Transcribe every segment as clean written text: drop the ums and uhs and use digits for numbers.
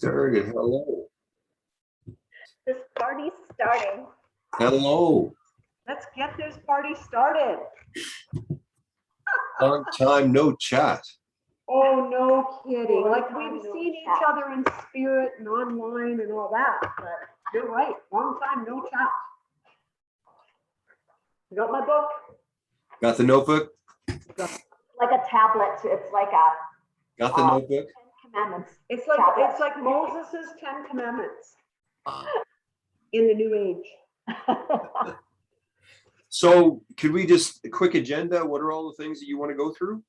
started. Hello. This party's starting. Hello. Let's get this party started. Long time no chat. Oh, no kidding. Like Long we've time no seen each chat. other in spirit and online and all that, but you're right. Long time no chat. I got my book. Got the notebook? Like a tablet. It's like a Got the notebook? 10 Commandments. It's like Tablet. it's like Moses's 10 Commandments Ah. in the new age. So could we just, a quick agenda? What are all the things that you want to go through?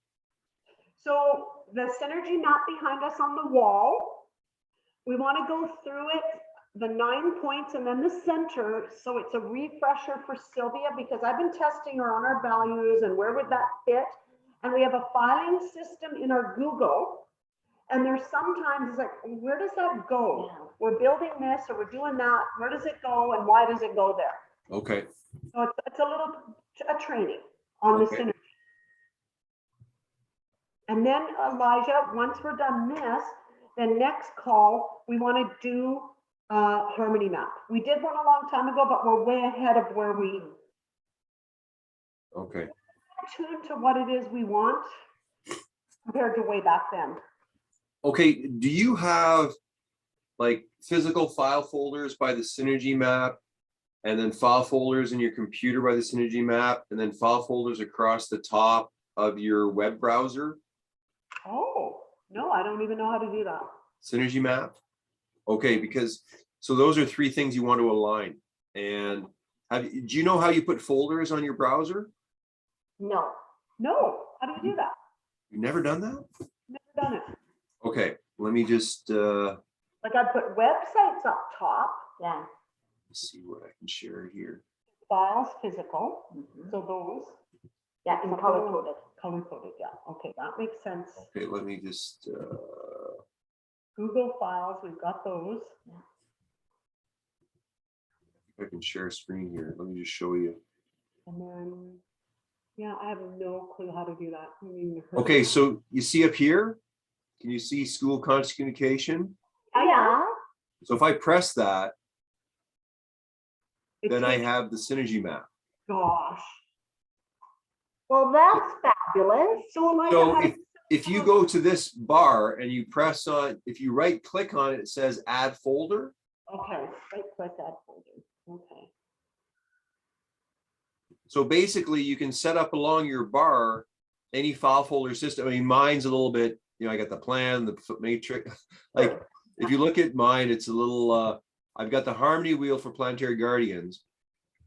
So the synergy map behind us on the wall, we want to go through it, the 9 points and then the center. So it's a refresher for Sylvia because I've been testing her on our values and where would that fit. And we have a filing system in our Google. And there's sometimes it's like, where does that go? Yeah. We're building this or we're doing that. Where does it go and why does it go there? Okay. So it's a little training on the Okay. synergy. And then Elijah, once we're done this, then next call, we want to do harmony map. We did one a long time ago, but we're way ahead of where we Okay. tune to what it is we want compared to way back then. Okay. Do you have like physical file folders by the synergy map and then file folders in your computer by the synergy map and then file folders across the top of your web browser? Oh, no, I don't even know how to do that. Synergy map? Okay, because so those are three things you want to align. And do you know how you put folders on your browser? No. No, how do you do that? You've never done that? Never done it. Okay, let me just Like I put websites up top, Yeah. see what I can share here. files, physical, Mhm. so those. Yeah, and color coded. Color coded, yeah. Okay, that makes sense. Okay, let me just Google files, we've got those. I can share a screen here. Let me just show you. And then, yeah, I have no clue how to do that. I haven't even heard Okay, of it. so you see up here, can you see school conscious communication? Yeah. So if I press that, It then I takes- have the synergy map. Gosh. Well, that's fabulous. So like, So if you go to this bar and you press on, if you right click on it, it says add folder. okay, right click that folder. Okay. So basically you can set up along your bar any file folder system. I mean, mine's a little bit, you know, I got the plan, the foot matrix. Like if you look at mine, it's a little, I've got the harmony wheel for planetary guardians.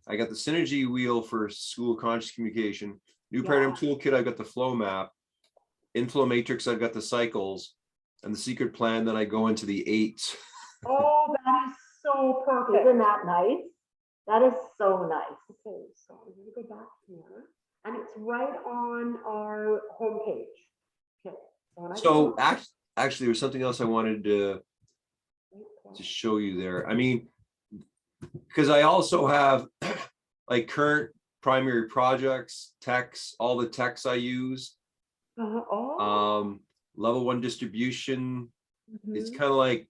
I got the synergy wheel for school conscious communication. New paradigm toolkit, I've got the flow map. Inflow matrix, I've got the cycles. And the secret plan, then I go into the 8. Oh, that is so perfect. Isn't that nice? That is so nice. Okay, so I'm gonna go back here, and it's right on our homepage. Okay. When I So go- actually, there's something else I wanted to show you there. I mean, because I also have like current primary projects, texts, all the texts I use. Oh. Level 1 distribution. It's Mhm. kind of like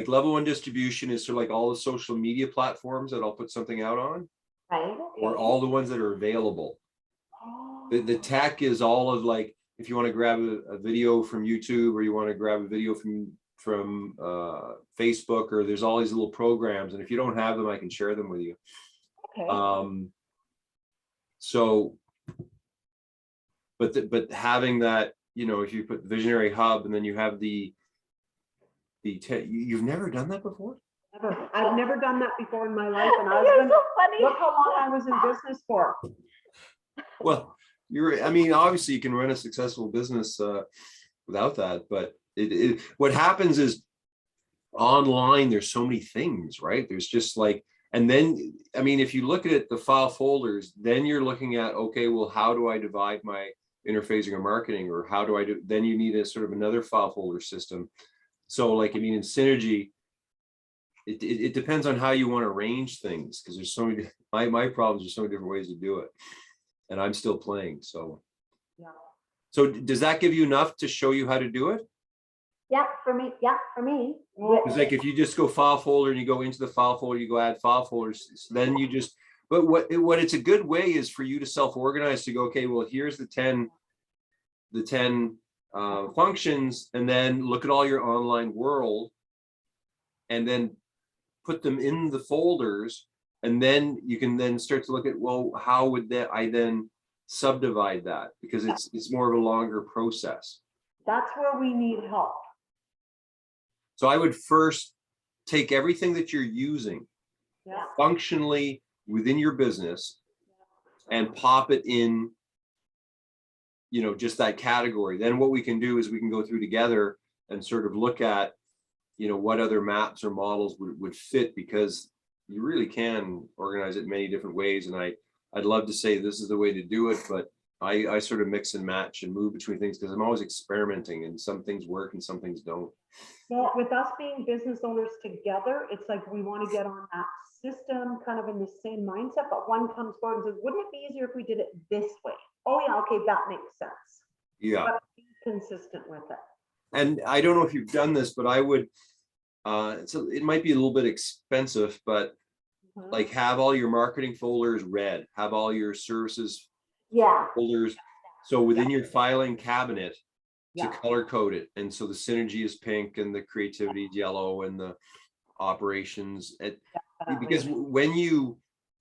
level 1 distribution is sort of like all the social media platforms that I'll put something out on, Right? or all the ones that are available. Oh. The tech is all of like, if you want to grab a video from YouTube or you want to grab a video from Facebook, or there's all these little programs, and if you don't have them, I can share them with you. Okay. So, but having that, you know, if you put the visionary hub and then you have you've never done that before? Never. I've never done that before in my life, and I've You're been, so funny. look how long I was in business for. Well, I mean, obviously you can run a successful business without that, but what happens is online, there's so many things, right? There's just like, and then, I mean, if you look at it, the file folders, then you're looking at, okay, well, how do I divide my interfacing or marketing, or how do I do, then you need a sort of another file folder system. So like, I mean, in synergy, it depends on how you want to arrange things, because there's so many, my problems, there's so many different ways to do it. And I'm still playing, so. Yeah. So does that give you enough to show you how to do it? Yeah, for me, yeah, for me. It's like if you just go file folder and you go into the file folder, you go add file folders, so then you just, but what it's a good way is for you to self-organize to go, okay, well, here's the 10 functions, and then look at all your online world and then put them in the folders. And then you can then start to look at, well, how would that I then subdivide that? Because it's more of a longer process. That's where we need help. So I would first take everything that you're using Yeah. functionally within your business and pop it in, you know, just that category. Then what we can do is we can go through together and sort of look at, you know, what other maps or models would fit, because you really can organize it many different ways. And I'd love to say this is the way to do it, but I sort of mix and match and move between things because I'm always experimenting, and some things work and some things don't. Well, with us being business owners together, it's like we want to get on that system kind of in the same mindset, but one comes forward and says, wouldn't it be easier if we did it this way? Oh yeah, okay, that makes sense. Yeah. But be consistent with it. And I don't know if you've done this, but I would, it might be a little bit expensive, but Mhm. like have all your marketing folders red, have all your services Yeah, folders. So within your filing cabinet, to Yeah. color code it. And so the synergy is pink and the creativity is yellow and the operations. Because when you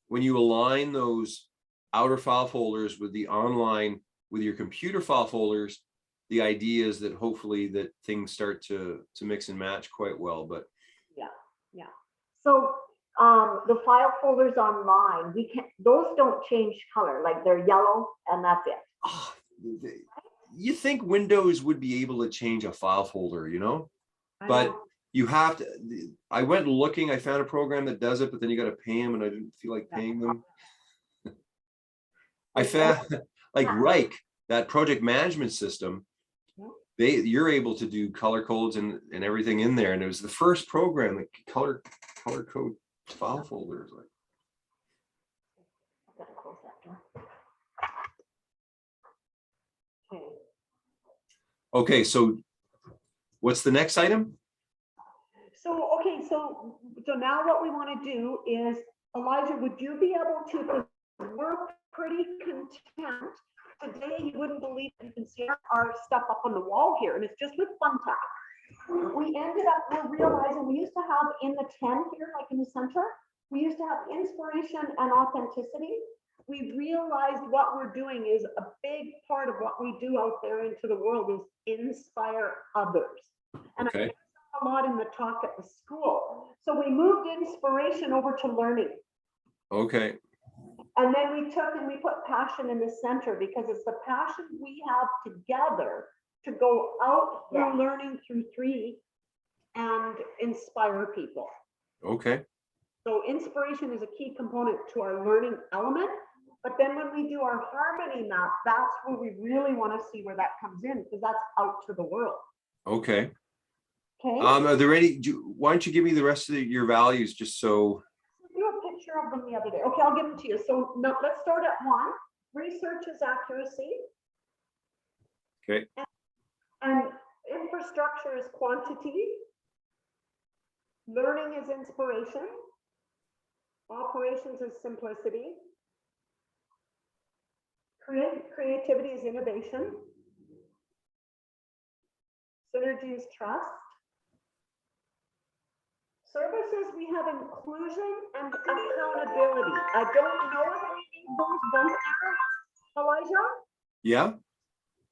align those outer file folders with the online, with your computer file folders, the idea is that hopefully that things start to mix and match quite well. But so the file folders online, those don't change color, like they're yellow and that's it. oh, you think Windows would be able to change a file folder, you know? I But know. you have to, I went looking, I found a program that does it, but then you got to pay them and I didn't feel like paying them. I found like Reich, that project management system, you're able to do color codes and everything in there. And it was the first program that color code file folders. Like, I'm gonna close that door. Okay. okay, so what's the next item? So, okay, so now what we want to do is, Elijah, would you be able to, 'cause we're pretty content. Today, you wouldn't believe you can see our stuff up on the wall here, and it's just with thumbtack. We ended up, we're realizing we used to have in the 10 here, like in the center, we used to have inspiration and authenticity. We realized what we're doing is a big part of what we do out there into the world is inspire others. And Okay. a lot in the talk at the school. So we moved inspiration over to learning. Okay. And then we took and we put passion in the center because it's the passion we have together to go out through learning through 3 and inspire people. Okay. So inspiration is a key component to our learning element. But then when we do our harmony map, that's where we really want to see where that comes in, because that's out to the world. Okay. Okay. Are there any, why don't you give me the rest of your values just so. Do a picture of them the other day. Okay, I'll give them to you. So now let's start at 1. Research is accuracy. Okay. And infrastructure is quantity. Learning is inspiration. Operations is simplicity. Creativity is innovation. Synergy is trust. Services, we have inclusion and accountability. I don't know if we need those both there, Elijah. Yeah.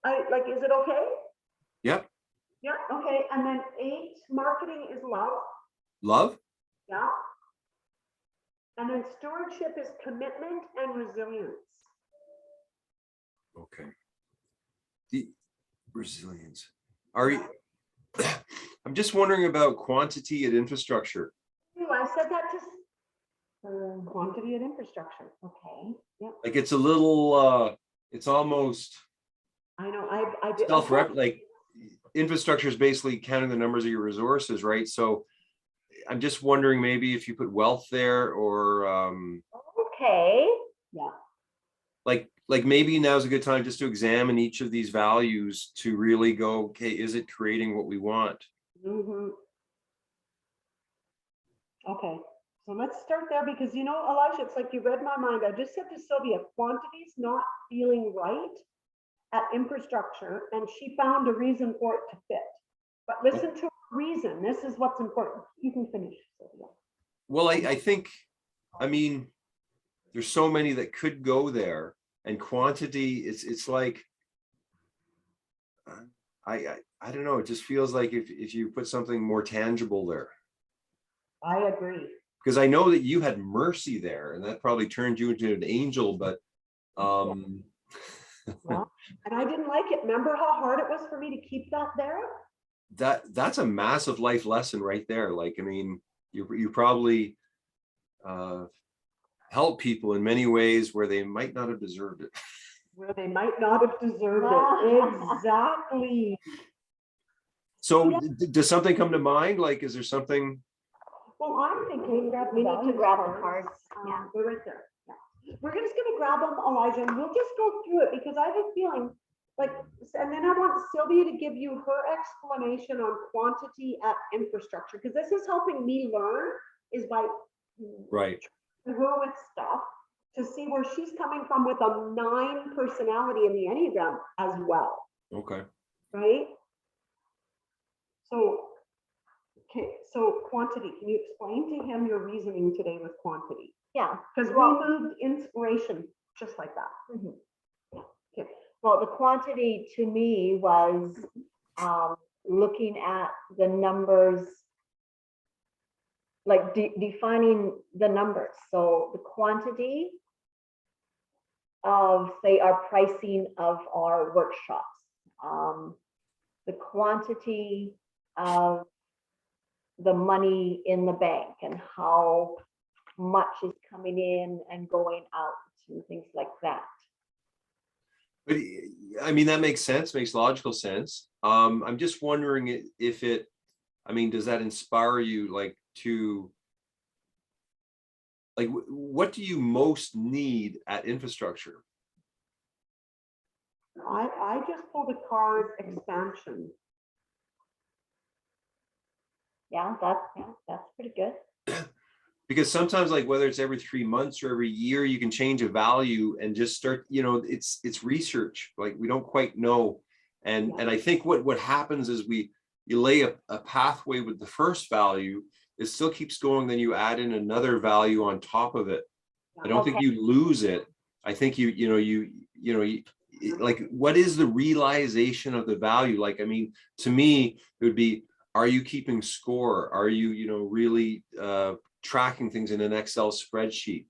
Like, is it okay? Yep. Yeah, okay. And then 8, marketing is love. Love. Yeah. And then stewardship is commitment and resilience. Okay. The resilience. Are you, I'm just wondering about quantity and infrastructure. I said that to quantity and infrastructure. Okay. Yeah. Like it's a little, it's almost I know. I did. self-rep, like infrastructure is basically counting the numbers of your resources, right? So I'm just wondering maybe if you put wealth there or Okay. Yeah. like like maybe now's a good time just to examine each of these values to really go, okay, is it creating what we want? Mhm. Okay, so let's start there because you know, Elijah, it's like you read my mind. I just said to Sylvia, quantity's not feeling right at infrastructure, and she found a reason for it to fit. But listen to her reason. This is what's important. You can finish, Sylvia. Well, I think, I mean, there's so many that could go there, and quantity, it's like, I don't know, it just feels like if you put something more tangible there. I agree. Because I know that you had mercy there, and that probably turned you into an angel, but Well, and I didn't like it. Remember how hard it was for me to keep that there? that's a massive life lesson right there. Like, I mean, you probably help people in many ways where they might not have deserved it. Where they might not have deserved it. Exactly. So does something come to mind? Like, is there something? Well, I'm thinking that We need to grab the cards. Yeah, they're right there. Yeah. We're just gonna grab them, Elijah, and we'll just go through it because I have a feeling like, and then I want Sylvia to give you her explanation on quantity at infrastructure, because this is helping me learn is by Right. her with stuff to see where she's coming from with a 9 personality in the Enneagram as well. Okay. Right? So, okay, so quantity, can you explain to him your reasoning today with quantity? Yeah. Because Well- we moved inspiration just like that. Mhm. Yeah. Okay. Well, the quantity to me was looking at the numbers, like defining the numbers. So the quantity of, say, our pricing of our workshops, the quantity of the money in the bank and how much is coming in and going out and things like that. But I mean, that makes sense, makes logical sense. I'm just wondering if it, I mean, does that inspire you, like, to, like, what do you most need at infrastructure? I just pulled a card, expansion. Yeah, that's pretty good. Because sometimes, like, whether it's every 3 months or every year, you can change a value and just start, you know, it's research, like we don't quite know. And I think what happens is you lay a pathway with the first value, it still keeps going, then you add in another value on top of it. I don't think you lose it. I think like, what is the realization of the value? Like, I mean, to me, it would be, are you keeping score? Are you, really tracking things in an Excel spreadsheet?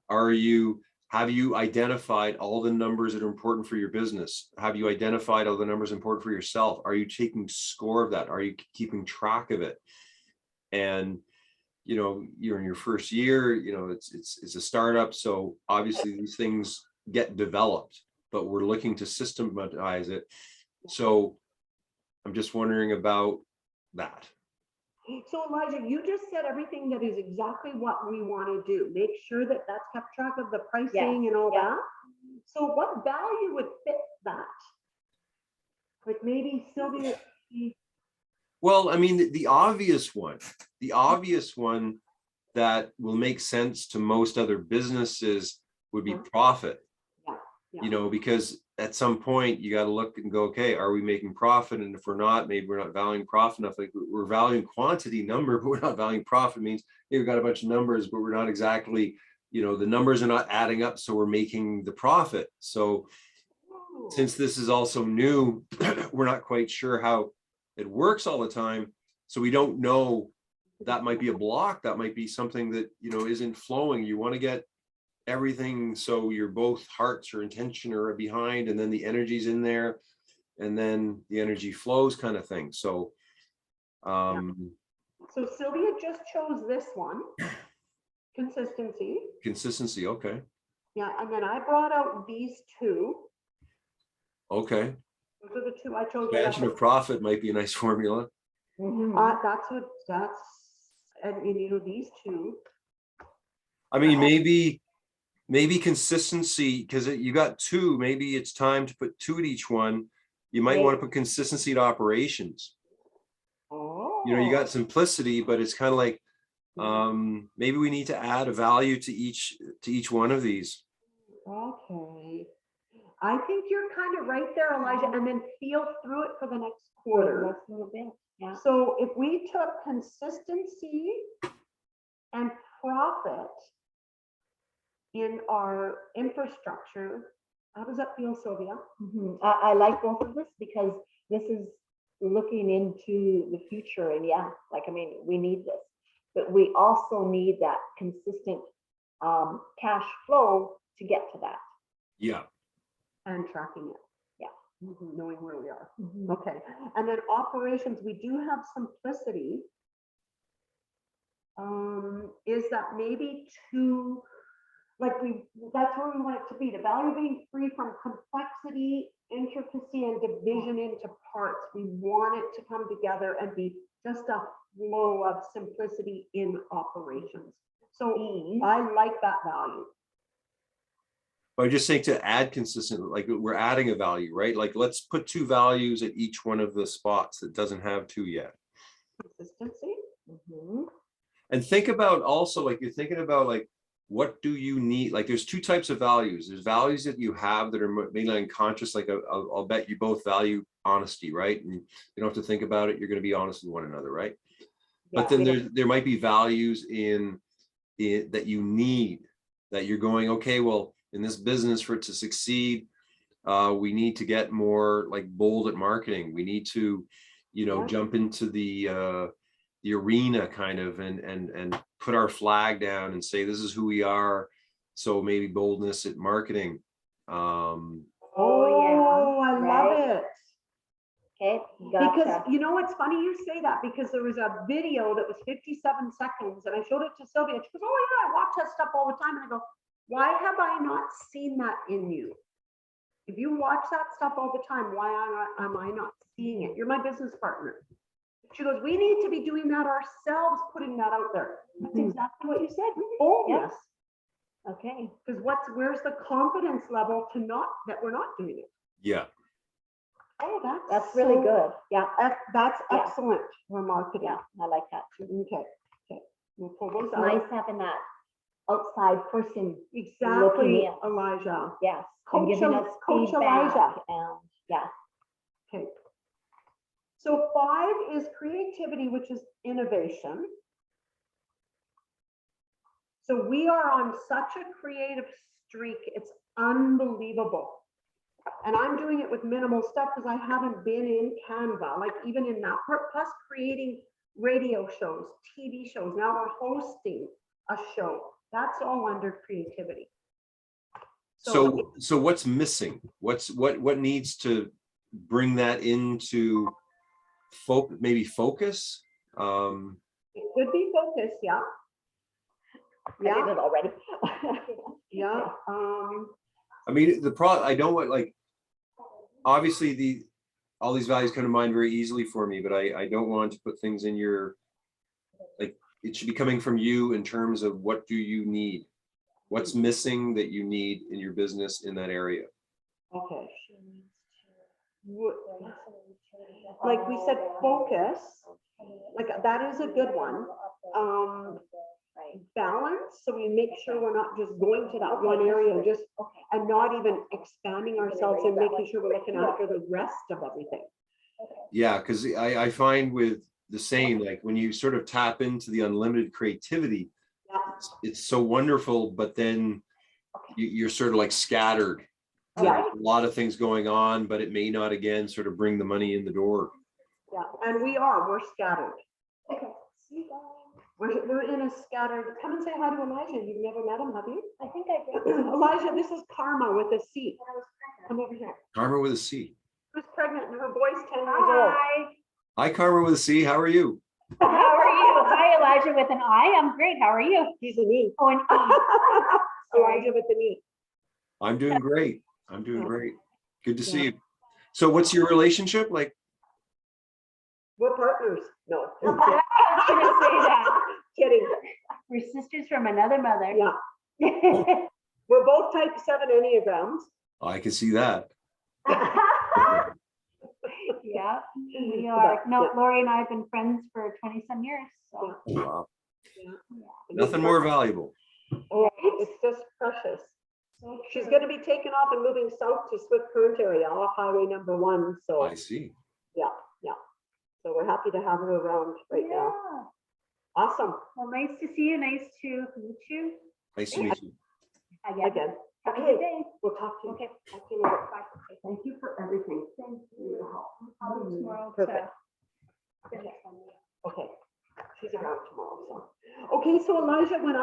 Have you identified all the numbers that are important for your business? Have you identified all the numbers important for yourself? Are you taking score of that? Are you keeping track of it? And, you're in your first year, it's a startup. So obviously these things get developed, but we're looking to systematize it. So I'm just wondering about that. So Elijah, you just said everything that is exactly what we want to do. Make sure that that's kept track of the pricing and all that. So what value would fit that? Like maybe Sylvia. Well, I mean, the obvious one that will make sense to most other businesses would be profit. Because at some point you got to look and go, okay, are we making profit? And if we're not, maybe we're not valuing profit enough. Like, we're valuing quantity number, but we're not valuing profit. Means we've got a bunch of numbers, but we're not exactly, the numbers are not adding up. So we're making the profit. So since this is also new, we're not quite sure how it works all the time. So we don't know, that might be a block. That might be something that, isn't flowing. You want to get everything so your both hearts or intention are behind, and then the energy's in there, and then the energy flows, kind of thing. So So Sylvia just chose this one, consistency. Okay. Yeah, and then I brought out these two. Okay. Those are the two I chose. Expansion of profit might be a nice formula. And these two. I mean, maybe maybe consistency, because you got two, maybe it's time to put two at each one. You might want to put consistency to operations. Oh. You know, you got simplicity, but it's kind of like, maybe we need to add a value to each one of these. Okay. I think you're kind of right there, Elijah, and then feel through it for the next quarter. Next little bit, yeah. So if we took consistency and profit in our infrastructure, how does that feel, Sylvia? I like both of this because this is looking into the future, and yeah, like, I mean, we need this, but we also need that consistent cash flow to get to that. Yeah. And tracking it. Yeah. Knowing where we are. Okay. And then operations, we do have simplicity. Is that maybe too, like that's where we want it to be. The value being free from complexity, intricacy, and division into parts. We want it to come together and be just a flow of simplicity in operations. So I like that value. But I just think to add consistent, like we're adding a value, right? Like let's put two values at each one of the spots that doesn't have two yet. Consistency. And think about also, like you're thinking about like, what do you need? Like there's two types of values. There's values that you have that are mainly unconscious. Like I'll bet you both value honesty, right? And you don't have to think about it. You're going to be honest with one another, right? Yeah, but then there might be values in that you need, that you're going, okay, well, in this business for it to succeed, we need to get more like bold at marketing. We need to, you know, jump into the arena kind of and put our flag down and say, this is who we are. So maybe boldness at marketing. Oh, I love it. Okay, because you know, it's funny you say that, because there was a video that was 57 seconds and I showed it to Sylvia. She goes, oh yeah, I watch that stuff all the time. And I go, why have I not seen that in you? If you watch that stuff all the time, why am I not seeing it? You're my business partner. She goes, we need to be doing that ourselves, putting that out there. That's exactly what you said. Oh, yes. Okay. Because where's the confidence level to not, that we're not doing it? Yeah. Oh, that's really good. Yeah. That's excellent for marketing. Yeah, I like that too. Okay. Okay. We'll pull those It's out. nice having that outside person. Exactly, Elijah. Yes. Coach Elijah. And yeah. Okay. So 5 is creativity, which is innovation. So we are on such a creative streak. It's unbelievable. And I'm doing it with minimal stuff because I haven't been in Canva, like even in that part, plus creating radio shows, TV shows. Now we're hosting a show. That's all under creativity. So what's missing? What needs to bring that into maybe focus? It could be focus, yeah. I did it already. Yeah. I mean, I don't want, like, obviously all these values come to mind very easily for me, but I don't want to put things in your, like, it should be coming from you in terms of what do you need? What's missing that you need in your business in that area? Okay. Like we said, focus, like that is a good one. Balance, so we make sure we're not just going to that one area and not even expanding ourselves and making sure we're looking after the rest of everything. Yeah, because I find with the saying, like when you sort of tap into the unlimited creativity, it's so wonderful, but then you're sort of like scattered. Yeah. There's a lot of things going on, but it may not, again, sort of bring the money in the door. Yeah, and we're scattered. Okay. We're in a scattered. Come and say hi to Elijah. You've never met him, have you? I think I did. Elijah, this is Karma with a C. Come over here. Karma with a C. Who's pregnant and her boy's 10 years old. Hi, Karma with a C. How are you? How are you? Hi, Elijah with an I. I'm great. How are you? He's an E. Oh, an E. Elijah with an E. I'm doing great. I'm doing great. Good to see you. So what's your relationship like? We're partners. No. I was going to say that. Kidding. We're sisters from another mother. Yeah. We're both type 7 Enneagrams. I can see that. Yeah, we are. No, Laurie and I have been friends for 20-some years, so. Wow. Yeah. Nothing more valuable. Oh, it's just precious. So She's true. going to be taken off and moving south to Swift Current area off Highway number 1. So I see. yeah. So we're happy to have her around right now. Yeah. Awesome. Well, nice to see you. Nice to meet you Nice to meet you. Again. Have a Okay, good day. we'll talk to you. Okay. Talk to you later. Bye. Thank you for everything. Thank you. I'll be tomorrow to Perfect. finish on you. Okay, she's around tomorrow, so. Okay, so Elijah, when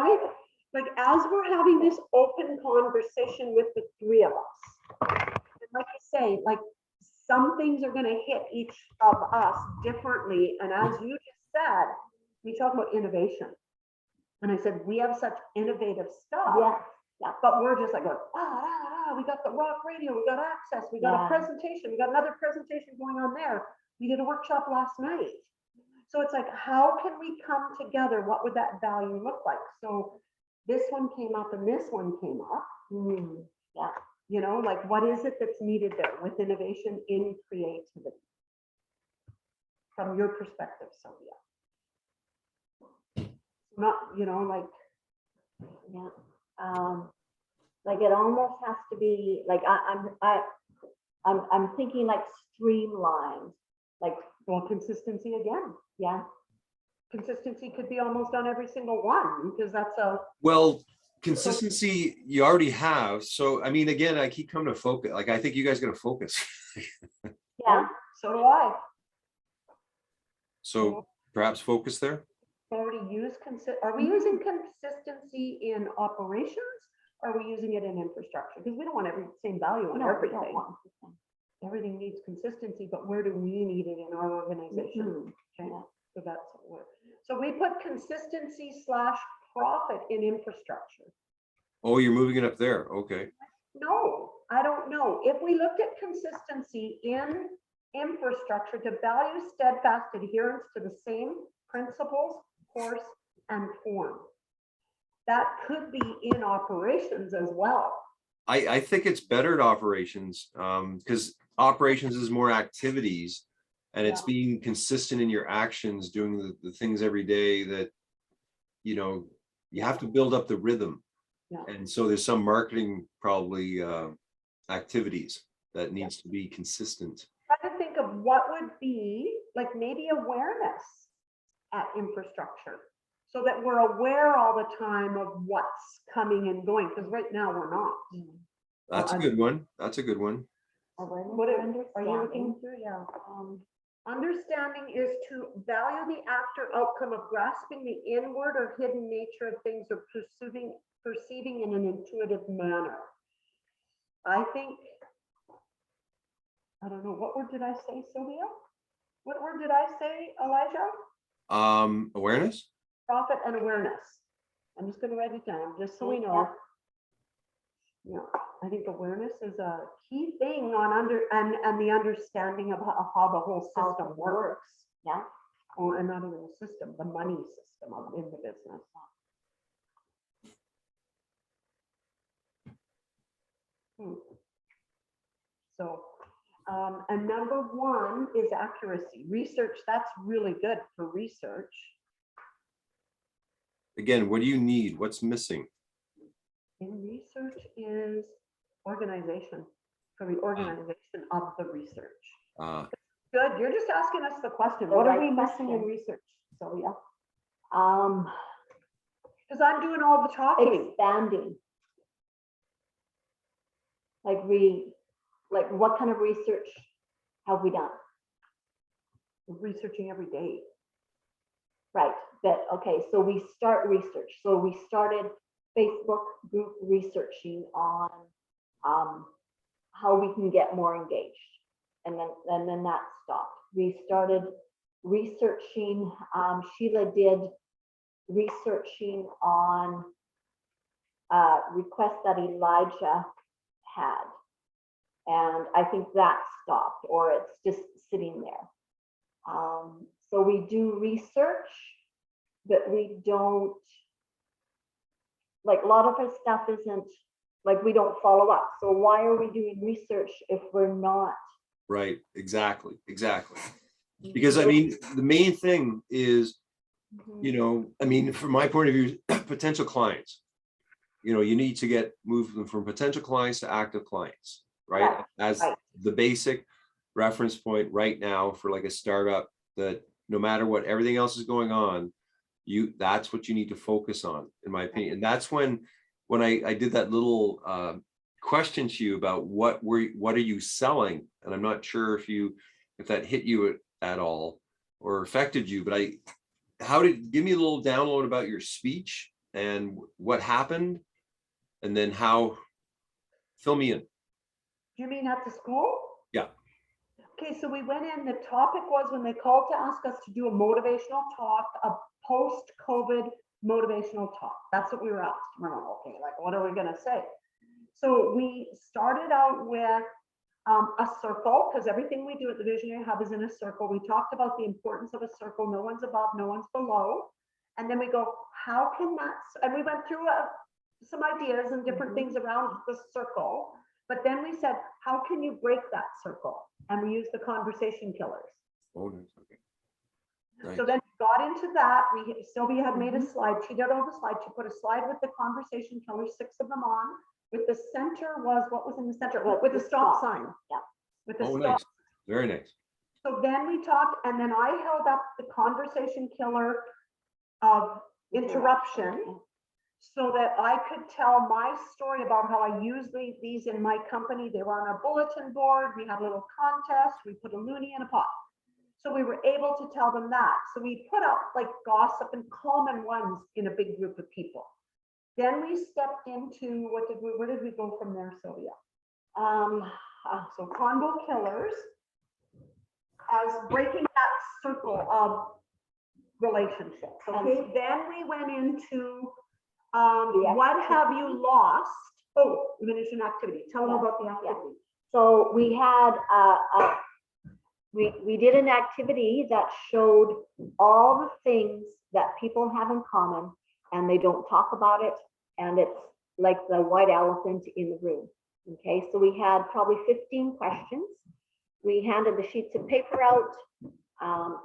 as we're having this open conversation with the three of us, and like I say, some things are gonna hit each of us differently, and as you just said, we talk about innovation. And I said, we have such innovative stuff. Yeah, But we're just like, going, we got the rock radio, we got access, we got a Yeah. presentation, we got another presentation going on there. We did a workshop last night. So it's like, how can we come together? What would that value look like? So this one came up and this one came up. yeah. You know, like what is it that's needed there with innovation in creativity? From your perspective, Sylvia. Not, Yeah. Like it almost has to be like I'm thinking like streamlined, like well, consistency again. yeah. Consistency could be almost on every single one because that's a, Well, consistency you already have. So, I mean, again, I keep coming to focus. Like, I think you guys are going to focus. Yeah. so do I. So perhaps focus there. Already use, are we using consistency in operations? Or are we using it in infrastructure? Because we don't want every same value on No, we don't everything. want to. Everything needs consistency, but where do we need it in our organization? Okay, Yeah. so that's what so we put consistency / profit in infrastructure. Oh, you're moving it up there. Okay. No, I don't know. If we looked at consistency in infrastructure to value steadfast adherence to the same principles, course, and form. That could be in operations as well. I think it's better at operations because operations is more activities and it's being consistent in your actions, doing the things every day that, you have to build up the rhythm. Yeah. And so there's some marketing probably activities that needs to be consistent. Try to think of what would be like maybe awareness at infrastructure so that we're aware all the time of what's coming and going, because right now we're not. That's a good one. That's a good one. What are you looking through? Yeah. Understanding is to value the act or outcome of grasping the inward or hidden nature of things or perceiving in an intuitive manner. I think, I don't know, what word did I say, Sylvia? What word did I say, Elijah? Awareness. Profit and awareness. I'm just going to write it down just so we know. Yeah, I think awareness is a key thing on and the understanding of how the whole system works. Yeah. Oh, and not even the system, the money system in the business. So, and number 1 is accuracy. Research, that's really good for research. Again, what do you need? What's missing? In research is organization, for the organization of the research. Good, you're just asking us the question. What are we missing in research, Sylvia? Because I'm doing all the talking. Expanding. Like what kind of research have we done? Researching every day. Right, but okay, so we start research. So we started Facebook group researching on how we can get more engaged. And then that stopped. We started researching, Sheila did researching on requests that Elijah had. And I think that stopped, or it's just sitting there. So we do research, but we don't, like a lot of our stuff isn't like we don't follow up. So why are we doing research if we're not? Right, exactly. Because I mean, the main thing is, you know, I mean, from my point of view, potential clients, you know, you need to move them from potential clients to active clients, right? As the basic reference point right now for like a startup, that no matter what everything else is going on, that's what you need to focus on, in my opinion. And that's when I did that little question to you about what are you selling, and I'm not sure if that hit you at all or affected you, but give me a little download about your speech and what happened, and then fill me in. You mean at the school? Yeah. Okay, so we went in, the topic was when they called to ask us to do a motivational talk, a post-COVID motivational talk. That's what we were asked. We're like, okay, like, what are we gonna say? So we started out with a circle, because everything we do at the Visionary Hub is in a circle. We talked about the importance of a circle. No one's above, no one's below. And then we go, how can that, and we went through some ideas and different things around the circle. But then we said, how can you break that circle? And we used the conversation killers. Oh, okay. Nice. So then we got into that. Sylvia had made a slide. She did all the slides. She put a slide with the conversation killers, 6 of them on. With the center was, what was in the center? With the stop sign. Yeah. With the Oh, stop. nice. Very nice. So then we talked, and then I held up the conversation killer of interruption, so that I could tell my story about how I use these in my company. They were on our bulletin board. We had a little contest. We put a loonie in a pot. So we were able to tell them that. So we put up like gossip and common ones in a big group of people. Then we stepped into, where did we go from there, Sylvia? So convo killers as breaking that circle of relationships. Okay, then we went into what have you lost? Oh, we finished an activity. Tell them about the activity. So we had we did an activity that showed all the things that people have in common, and they don't talk about it, and it's like the white elephant in the room. Okay, so we had probably 15 questions. We handed the sheets of paper out.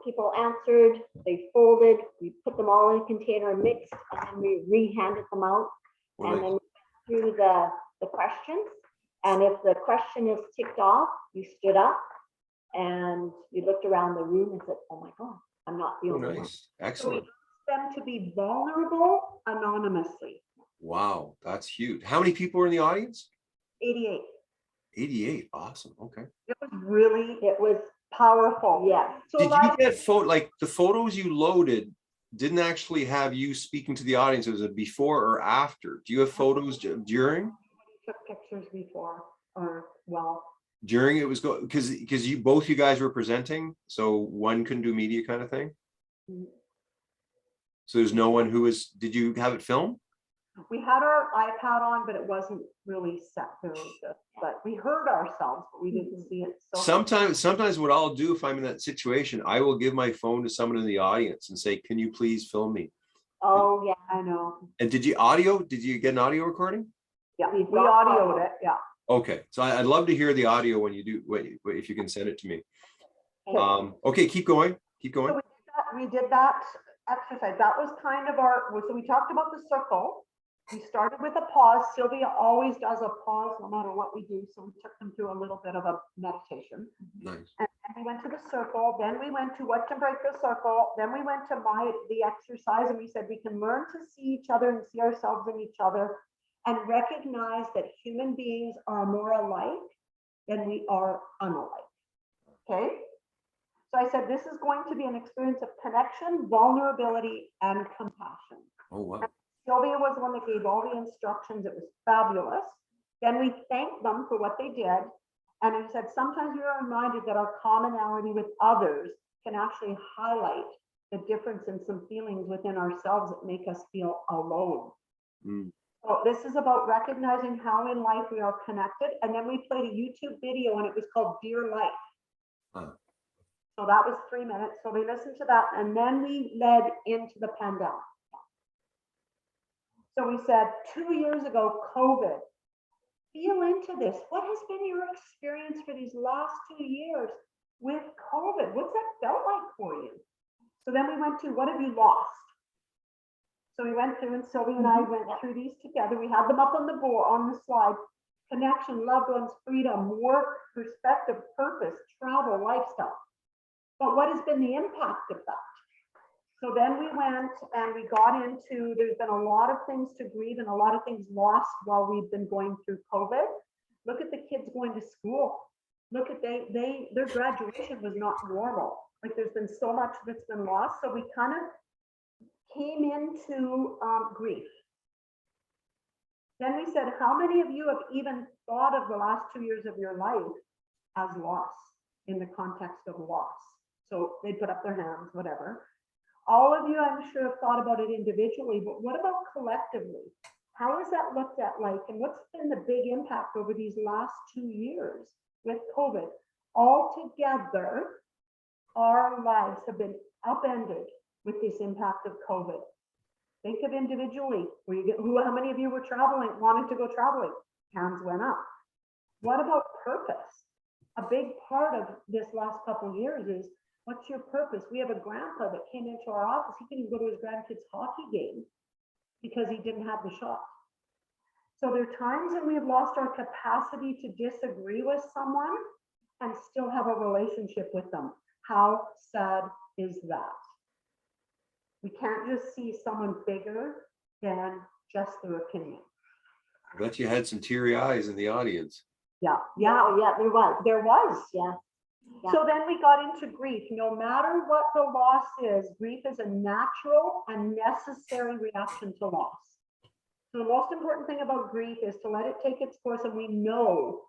People answered, they folded, we put them all in a container and mixed, and then we re-handed them out. Well, And nice. then through the questions. And if the question is ticked off, you stood up and you looked around the room and said, oh my God, I'm not the Oh, only one. nice. Excellent. Them to be vulnerable anonymously. Wow, that's huge. How many people were in the audience? 88. 88. Awesome. Okay. It was really It was powerful. Yes. So Did like, you get like the photos you loaded didn't actually have you speaking to the audience? It was a before or after. Do you have photos during? took pictures before, or well, During it was because you guys were presenting, so one couldn't do media kind of thing. So there's no one who was. Did you have it filmed? we had our iPad on, but it wasn't really set very good. But we heard ourselves, but we didn't see it. So Sometimes what I'll do if I'm in that situation, I will give my phone to someone in the audience and say, "Can you please film me?" Oh yeah. I know. And did you get an audio recording? Yeah, We've we got audioed audio. it. Yeah. Okay, so I'd love to hear the audio when you do. If you can send it to me. Okay, keep going. Keep going. So we did that exercise. That was kind of so we talked about the circle. We started with a pause. Sylvia always does a pause no matter what we do. So we took them through a little bit of a meditation. Nice. And then we went to the circle. Then we went to what can break the circle. Then we went to the exercise, and we said we can learn to see each other and see ourselves in each other, and recognize that human beings are more alike than we are unalike. Okay. So I said, this is going to be an experience of connection, vulnerability, and compassion. Oh, wow. Sylvia was the one that gave all the instructions. It was fabulous. Then we thanked them for what they did. And we said, sometimes we are reminded that our commonality with others can actually highlight the difference in some feelings within ourselves that make us feel alone. So this is about recognizing how in life we are connected. And then we played a YouTube video, and it was called Dear Life. So that was 3 minutes. So we listened to that, and then we led into the pandemic. So we said 2 years ago, COVID feel into this. What has been your experience for these last 2 years with COVID? What's that felt like for you? So then we went to, what have you lost? So we went through, and Sylvia and I went through these together. We had them up on the board, on the slide. Connection, loved ones, freedom, work, perspective, purpose, travel, lifestyle. But what has been the impact of that? So then we went and we got into, there's been a lot of things to grieve and a lot of things lost while we've been going through COVID. Look at the kids going to school. Look at their graduation was not normal. Like there's been so much that's been lost. So we kind of came into grief. Then we said, how many of you have even thought of the last 2 years of your life as loss, in the context of loss? So they put up their hands, whatever. All of you, I'm sure, have thought about it individually, but what about collectively? How is that looked at like, and what's been the big impact over these last 2 years with COVID? Altogether, our lives have been upended with this impact of COVID. Think of individually, how many of you were traveling, wanting to go traveling? Hands went up. What about purpose? A big part of this last couple of years is, what's your purpose? We have a grandpa that came into our office. He couldn't go to his grandkids' hockey game because he didn't have the shot. So there are times that we have lost our capacity to disagree with someone and still have a relationship with them. How sad is that? We can't just see someone bigger than just their opinion. I bet you had some teary eyes in the audience. Yeah, Yeah, yeah, there was, yeah. Yeah. So then we got into grief. No matter what the loss is, grief is a natural and necessary reaction to loss. So the most important thing about grief is to let it take its course, and we know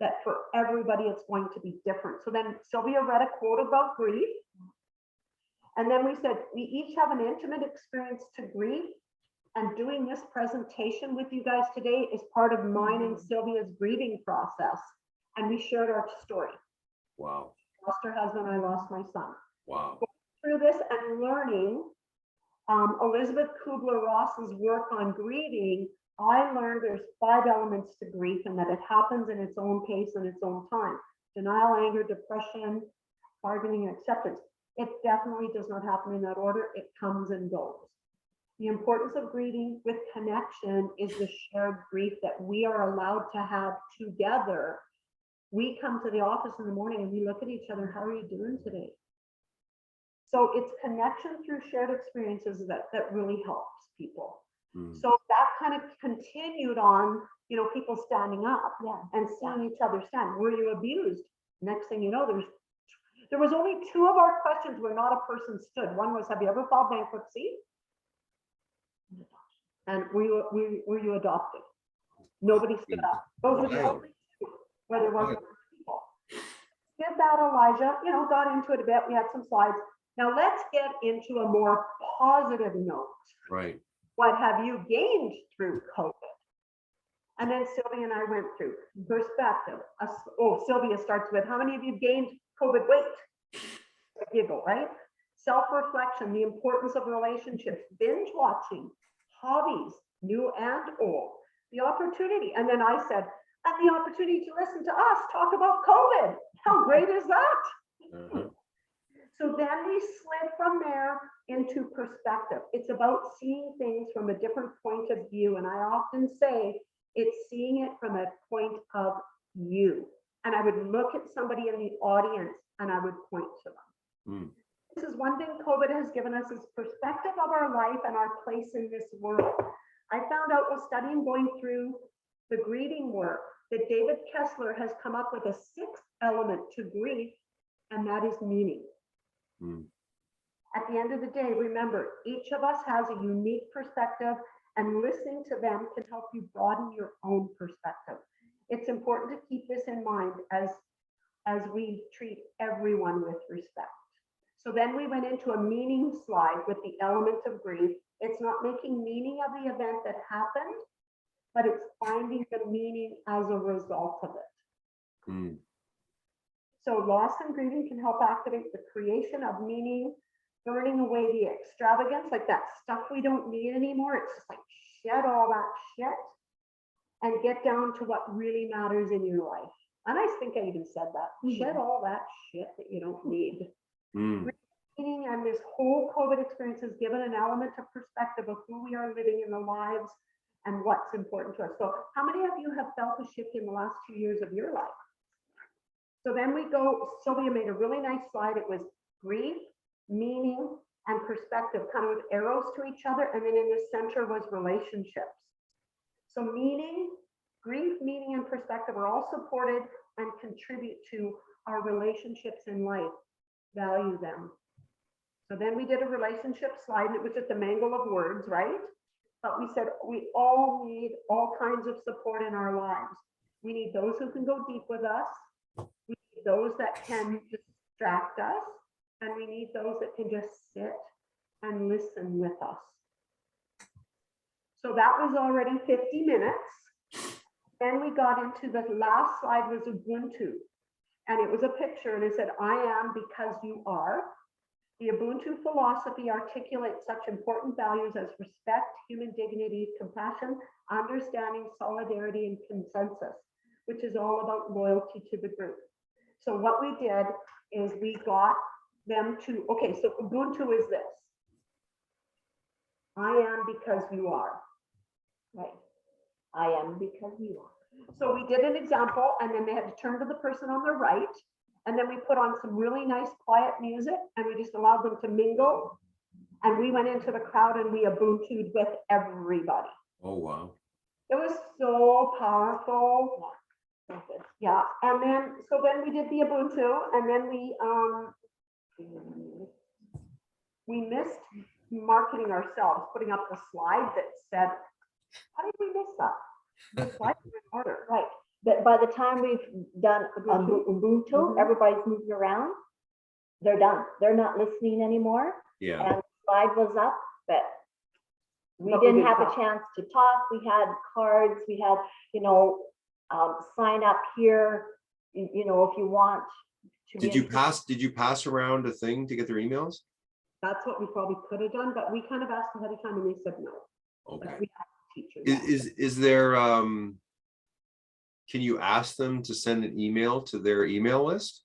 that for everybody it's going to be different. So then Sylvia read a quote about grief. And then we said, we each have an intimate experience to grief. And doing this presentation with you guys today is part of mine and Sylvia's grieving process. And we shared our story. Wow. Lost her husband, I lost my son. Wow. Through this and learning Elizabeth Kubler-Ross's work on grieving, I learned there's 5 elements to grief and that it happens in its own pace and its own time. Denial, anger, depression, bargaining, and acceptance. It definitely does not happen in that order. It comes and goes. The importance of grieving with connection is the shared grief that we are allowed to have together. We come to the office in the morning and we look at each other. How are you doing today? So it's connection through shared experiences that really helps people. So that kind of continued on, people standing up and seeing each other stand. Were you abused? Next thing you know, there was only 2 of our questions where not a person stood. One was, have you ever filed bankruptcy? And were you adopted? Nobody stood up. Those were the only 2 where there wasn't people. Did that, Elijah, got into it a bit. We had some slides. Now let's get into a more positive note. Right. What have you gained through COVID? And then Sylvia and I went through perspective. Sylvia starts with, how many of you gained COVID weight? A giggle, right? Self-reflection, the importance of relationships, binge watching, hobbies, new and old, the opportunity. And then I said, and the opportunity to listen to us talk about COVID. How great is that? So then we slid from there into perspective. It's about seeing things from a different point of view. And I often say it's seeing it from a point of you. And I would look at somebody in the audience and I would point to them. This is one thing COVID has given us, is perspective of our life and our place in this world. I found out while studying, going through the grieving work, that David Kessler has come up with a 6th element to grief, and that is meaning. At the end of the day, remember, each of us has a unique perspective, and listening to them can help you broaden your own perspective. It's important to keep this in mind as we treat everyone with respect. So then we went into a meaning slide with the element of grief. It's not making meaning of the event that happened, but it's finding the meaning as a result of it. So loss and grieving can help activate the creation of meaning, burning away the extravagance, like that stuff we don't need anymore. It's just like shed all that shit and get down to what really matters in your life. And I think I even said that. Shed all that shit that you don't need. Mm. Meaning, and this whole COVID experience has given an element of perspective of who we are living in the lives and what's important to us. So how many of you have felt a shift in the last 2 years of your life? So then we go, Sylvia made a really nice slide. It was grief, meaning, and perspective, kind of with arrows to each other. And then in the center was relationships. So meaning, grief, meaning, and perspective are all supported and contribute to our relationships in life. Value them. So then we did a relationship slide, and it was just a mangle of words, right? But we said we all need all kinds of support in our lives. We need those who can go deep with us. We need those that can distract us. And we need those that can just sit and listen with us. So that was already 50 minutes. Then we got into the last slide was Ubuntu. And it was a picture and it said, I am because you are. The Ubuntu philosophy articulates such important values as respect, human dignity, compassion, understanding, solidarity, and consensus, which is all about loyalty to the group. So what we did is we got them to, okay, so Ubuntu is this. I am because you are. Right. I am because you are. So we did an example and then they had to turn to the person on the right. And then we put on some really nice quiet music and we just allowed them to mingle. And we went into the crowd and we Ubuntu'd with everybody. Oh, wow. It was so powerful. Yeah. And then, so then we did the Ubuntu and then we missed marketing ourselves, putting up the slide that said, how did we miss that? The slide was in order. Right. But by the time we've done Ubuntu, Mhm. everybody's moving around. They're done. They're not listening anymore. Yeah. And the slide was up, but we But we didn't didn't have a talk. chance to talk. We had cards. We had, sign up here. If you want to. Did you pass around a thing to get their emails? That's what we probably could have done, but we kind of asked ahead of time and they said no. Okay. Like, we have to teach you that. Is there, can you ask them to send an email to their email list?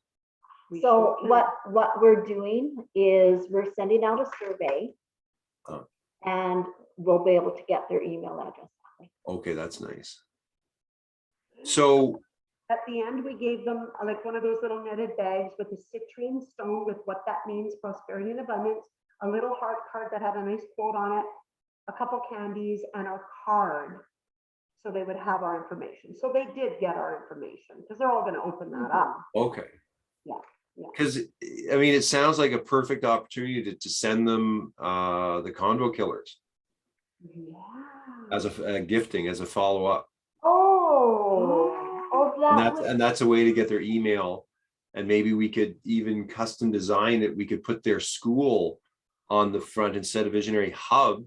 We So sure can. what we're doing is we're sending out a survey Oh. and we'll be able to get their email address. Okay, that's nice. So, At the end, we gave them like one of those little netted bags with a citrine stone with what that means, prosperity and abundance, a little heart card that had a nice quote on it, a couple candies and our card. So they would have our information. So they did get our information because they're all going to open that up. okay. Yeah, yeah. Because, I mean, it sounds like a perfect opportunity to send them the Convo Killers Yeah. as a gifting, as a follow-up. And that's a way to get their email. And maybe we could even custom design it. We could put their school on the front instead of Visionary Hub.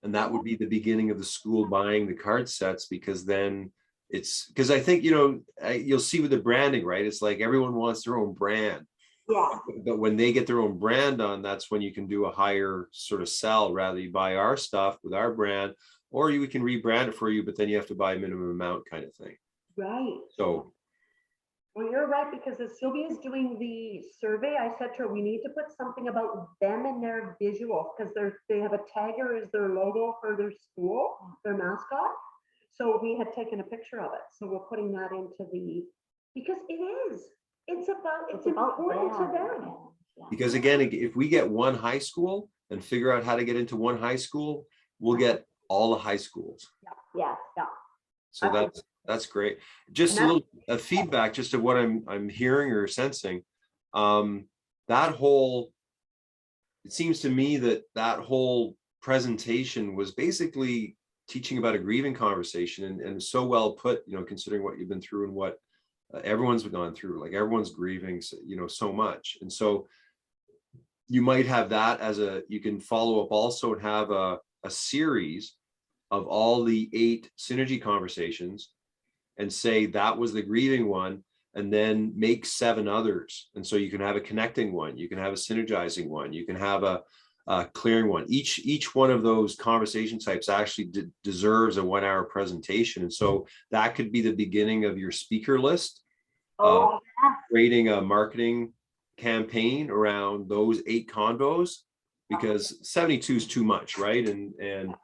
And that would be the beginning of the school buying the card sets, because then it's, because I think, you'll see with the branding, right? It's like everyone wants their own brand. Yeah. But when they get their own brand on, that's when you can do a higher sort of sell. Rather, you buy our stuff with our brand, or we can rebrand it for you, but then you have to buy a minimum amount kind of thing. Right. So, Well, you're right, because as Sylvia's doing the survey, I said to her, we need to put something about them and their visual, because they have a tagger as their logo for their school, their mascot. So we had taken a picture of it. So we're putting that into because it's about important to them. because again, if we get one high school and figure out how to get into one high school, we'll get all the high schools. Yeah. So that's great. Just a feedback, just of what I'm hearing or sensing. That whole, it seems to me that whole presentation was basically teaching about a grieving conversation, and so well put, considering what you've been through and what everyone's gone through. Like everyone's grieving, so much. And so you might have that as you can follow up also and have a series of all the 8 synergy conversations and say that was the grieving one, and then make 7 others. And so you can have a connecting one, you can have a synergizing one, you can have a clearing one. Each one of those conversation types actually deserves a 1 hour presentation. And so that could be the beginning of your speaker list. Oh, Creating a marketing campaign around those 8 convos, because 72 is too much, right? And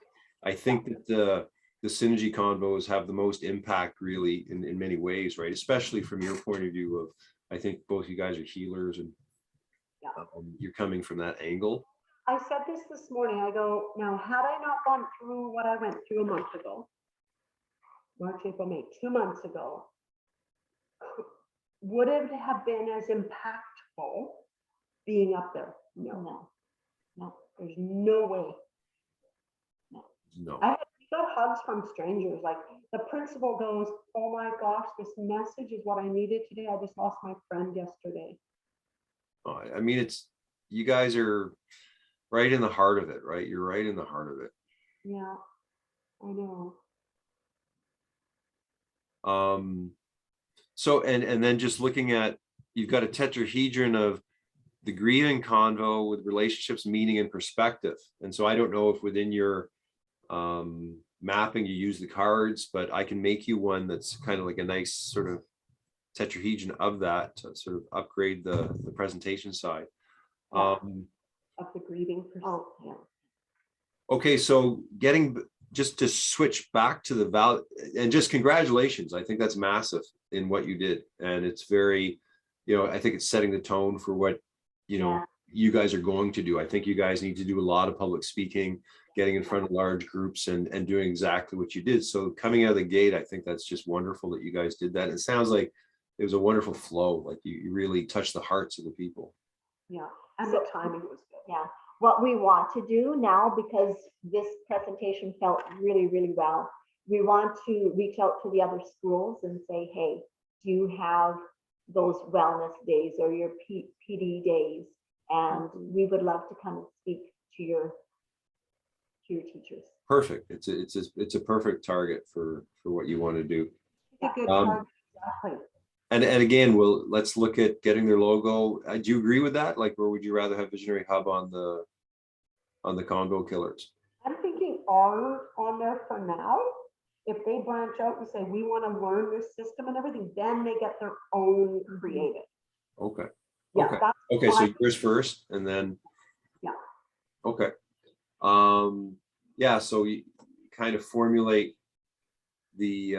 I think that the synergy convos have the most impact really in many ways, right? Especially from your point of view of, I think both you guys are healers and you're coming from that angle. I said this morning, I go, now, had I not gone through what I went through a month ago, March, April, May, 2 months ago, would it have been as impactful being up there? No, there's no way. No. I got hugs from strangers. Like the principal goes, oh my gosh, this message is what I needed today. I just lost my friend yesterday. I mean, you guys are right in the heart of it, right? You're right in the heart of it. Yeah, I know. So, and then just looking at, you've got a tetrahedron of the grieving convo with relationships, meaning, and perspective. And so I don't know if within your mapping you use the cards, but I can make you one that's kind of like a nice sort of tetrahedron of that to sort of upgrade the presentation side. Of the grieving. Oh, yeah. Okay, so just to switch back to the value, and just congratulations. I think that's massive in what you did. And it's very, I think it's setting the tone for what, you guys are going to do. I think you guys need to do a lot of public speaking, getting in front of large groups and doing exactly what you did. So coming out of the gate, I think that's just wonderful that you guys did that. And it sounds like it was a wonderful flow. Like you really touched the hearts of the people. Yeah, and the timing was good. yeah. What we want to do now, because this presentation felt really, really well, we want to reach out to the other schools and say, hey, do you have those wellness days or your PD days? And we would love to come and speak to your teachers. Perfect. It's a perfect target for what you want to do. It's a good target, exactly. And again, let's look at getting their logo. Do you agree with that? Like, or would you rather have Visionary Hub on the convo killers? I'm thinking R on there for now. If they branch out and say, we want to learn this system and everything, then they get their own created. Okay. Yeah, Okay. that's Okay. So fine. yours first, and then. Yeah. Okay. Yeah. So you kind of formulate the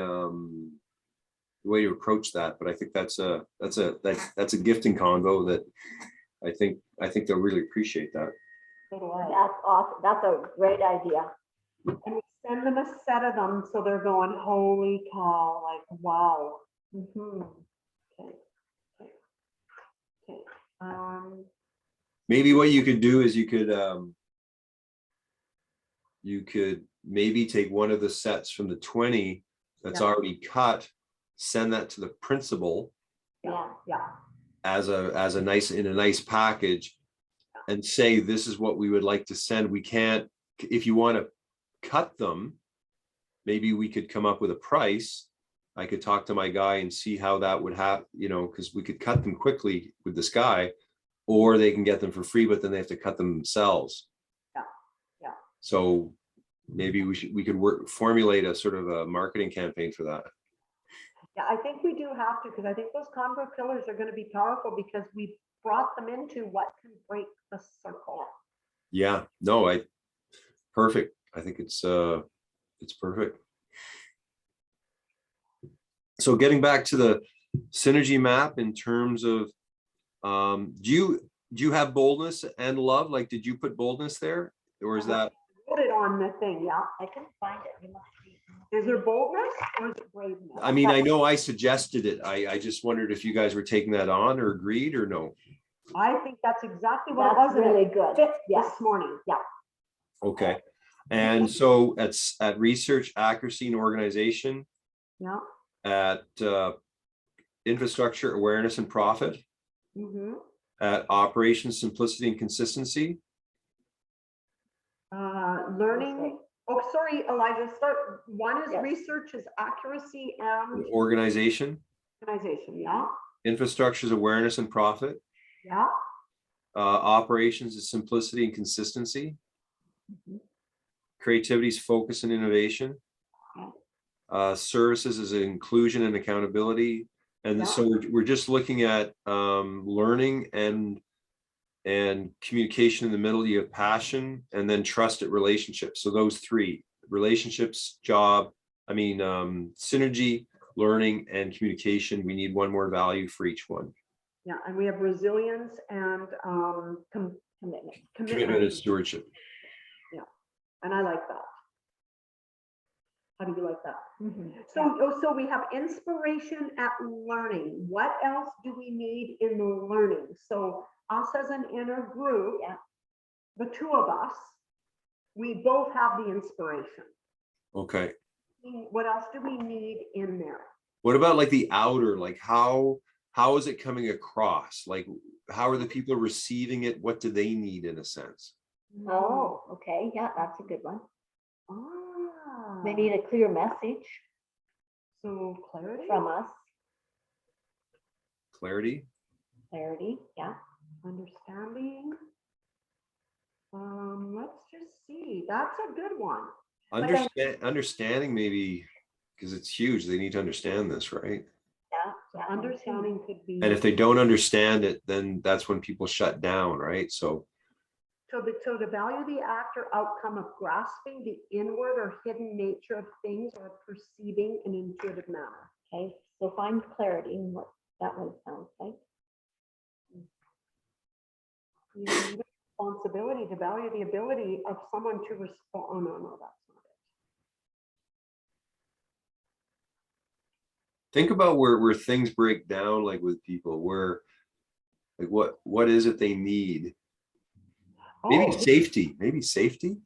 way to approach that, but I think that's a gifting convo that I think they'll really appreciate that. So do I. That's awesome. That's a great idea. And we send them a set of them, so they're going, holy cow, like, wow. Okay. Maybe what you could do is you could maybe take one of the sets from the 20 that's already cut, send that to the principal Yeah. as a nice package, and say, this is what we would like to send. We can't, if you want to cut them, maybe we could come up with a price. I could talk to my guy and see how that would happen, because we could cut them quickly with this guy, or they can get them for free, but then they have to cut them themselves. Yeah. So maybe we could formulate a sort of a marketing campaign for that. Yeah, I think we do have to, because I think those convo killers are going to be powerful because we brought them into what can break the circle. Yeah, no, perfect. I think it's perfect. So getting back to the synergy map in terms of, do you have boldness and love? Like, did you put boldness there, or is that? Put it on the thing, yeah. I can find it. You must be. Is there boldness or is it braveness? I mean, I know I suggested it. I just wondered if you guys were taking that on or agreed or no. I think that's exactly what That's it was. really good. This morning. Yeah. Okay. And so at research, accuracy, and organization, Yeah. at infrastructure, awareness, and profit, at operations, simplicity, and consistency. Learning. Oh, sorry, Elijah. Start. One is Yes. research is accuracy and Organization, organization. Yeah. infrastructure is awareness and profit. Yeah. Operations is simplicity and consistency. Creativity is focus and innovation. Services is inclusion and accountability. And so we're just looking at learning and communication in the middle. You have passion and then trusted relationships. So those three: relationships, job, synergy, learning, and communication. We need one more value for each one. Yeah, and we have resilience and Commitment and stewardship. Yeah, and I like that. How do you like that? Mhm. So we have inspiration at learning. What else do we need in the learning? So us as an inner group, the two of us, we both have the inspiration. Okay. What else do we need in there? What about like the outer, like how is it coming across? Like, how are the people receiving it? What do they need in a sense? Oh, okay. Yeah, that's a good one. Ah, They need a clear message so clarity. from us. Clarity. Clarity. Yeah. Understanding. Let's just see. That's a good one. Understanding, maybe, because it's huge. They need to understand this, right? Yeah. So understanding could be. And if they don't understand it, then that's when people shut down, right? So to value the act or outcome of grasping the inward or hidden nature of things or perceiving an intuitive manner. Okay. So find clarity in what that one sounds like. Responsibility to value the ability of someone to respond. Oh, no, that's not it. think about where things break down, like with people, where like what is it they need? Maybe safety. Safety.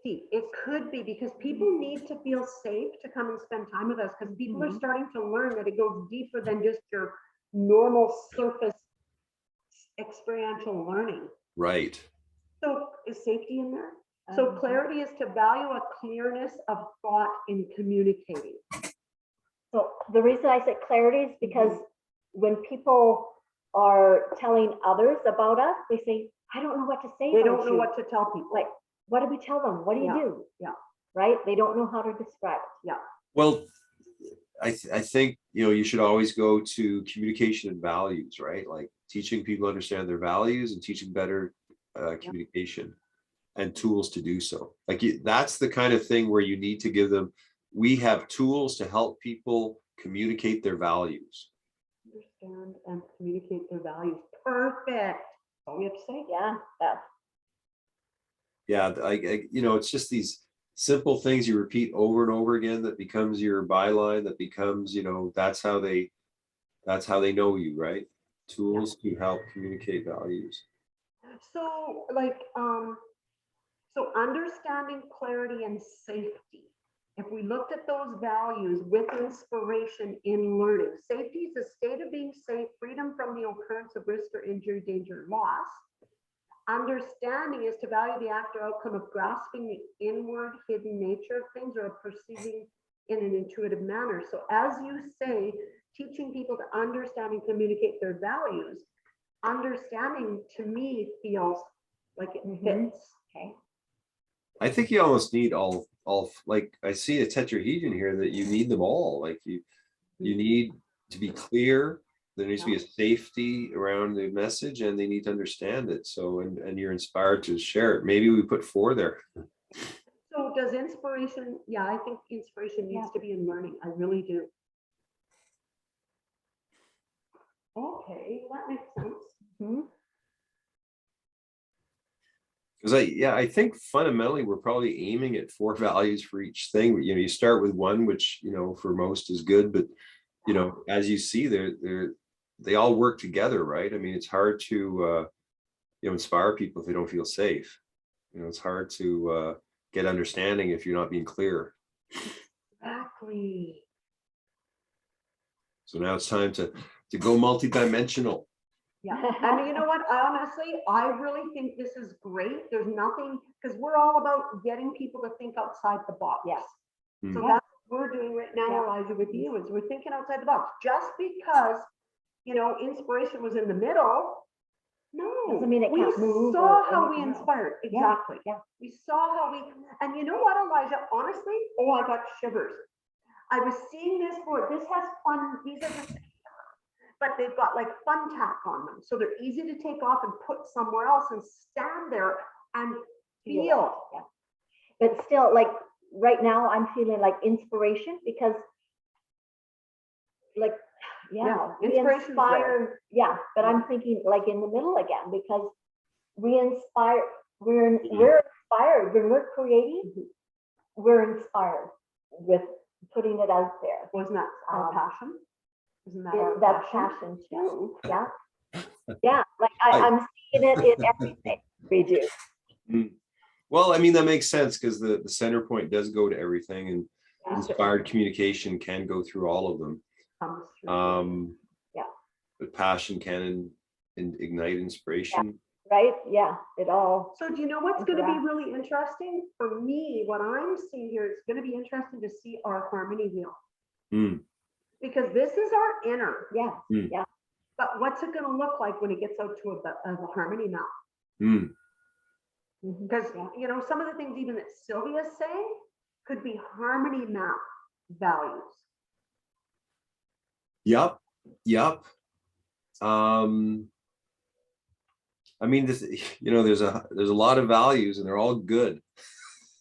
It could be because people need to feel safe to come and spend time with us because people are starting to learn that it goes deeper than just your normal surface experiential learning. Right. So is safety in there? So clarity is to value a clearness of thought in communicating. So the reason I said clarity is because when people are telling others about us, they say, I don't know what to say. They don't know what to tell people. Like, what do we tell them? What do you do? Yeah. Right? They don't know how to describe it. Yeah. Well, I think, you should always go to communication and values, right? Like teaching people to understand their values and teaching better communication and tools to do so. Like that's the kind of thing where you need to give them. We have tools to help people communicate their values. Understand and communicate their values. Perfect. All we have to say. Yeah. Yeah, it's just these simple things you repeat over and over again that becomes your byline, that becomes, that's how they know you, right? Tools to help communicate values. So so understanding, clarity, and safety. If we looked at those values with inspiration in learning, safety is a state of being safe, freedom from the occurrence of risk or injury, danger, or loss. Understanding is to value the act or outcome of grasping the inward hidden nature of things or perceiving in an intuitive manner. So as you say, teaching people to understand and communicate their values, understanding to me feels like it fits. Okay. I think you almost need all like I see a tetrahedron here that you need them all. Like you need to be clear. There needs to be a safety around the message and they need to understand it. So, and you're inspired to share it. Maybe we put 4 there. So does inspiration, I think inspiration needs to be in learning. I really do. Okay, that makes sense. Because I think fundamentally we're probably aiming at 4 values for each thing. You start with one, which, for most is good, but as you see, they all work together, right? I mean, it's hard to inspire people if they don't feel safe. It's hard to get understanding if you're not being clear. Exactly. So now it's time to go multidimensional. Yeah, I mean, you know what? Honestly, I really think this is great. There's nothing, because we're all about getting people to think outside the box. Yes. So that's what we're doing right now, Elijah, with you, is we're thinking outside the box. Just because, inspiration was in the middle No. Doesn't mean it can't move We saw or how we anything else. inspired, Yeah, exactly. yeah. We saw how we, and you know what, Elijah, honestly, oh, I got shivers. I was seeing this board, this has fun, these are the, but they've got like fun tack on them. So they're easy to take off and put somewhere else and stand there and feel. Yeah. But still, like, right now, I'm feeling like inspiration because, like, Yeah, we inspiration's there. inspire, yeah, but I'm thinking like in the middle again, because we inspire, we're inspired when we're creating, we're inspired with putting it out there. Wasn't that our passion? Isn't that It- our That's passion? passion too, yeah. Yeah, like I'm seeing it in everything we do. Mm. Well, I mean, that makes sense because the center point does go to everything, and Yeah. inspired communication can go through all of them. Comes through. Yeah. But passion can ignite inspiration. Right, yeah, it all, So do you know what's gonna be Interact. really interesting? For me, what I'm seeing here, it's gonna be interesting to see our harmony wheel. Mm. Because this is our inner, yeah, but what's it gonna look like when it gets out to a harmony map? Mm. Because, you know, some of the things even that Sylvia's saying could be harmony map values. Yep. I mean, this, you know, there's a lot of values and they're all good.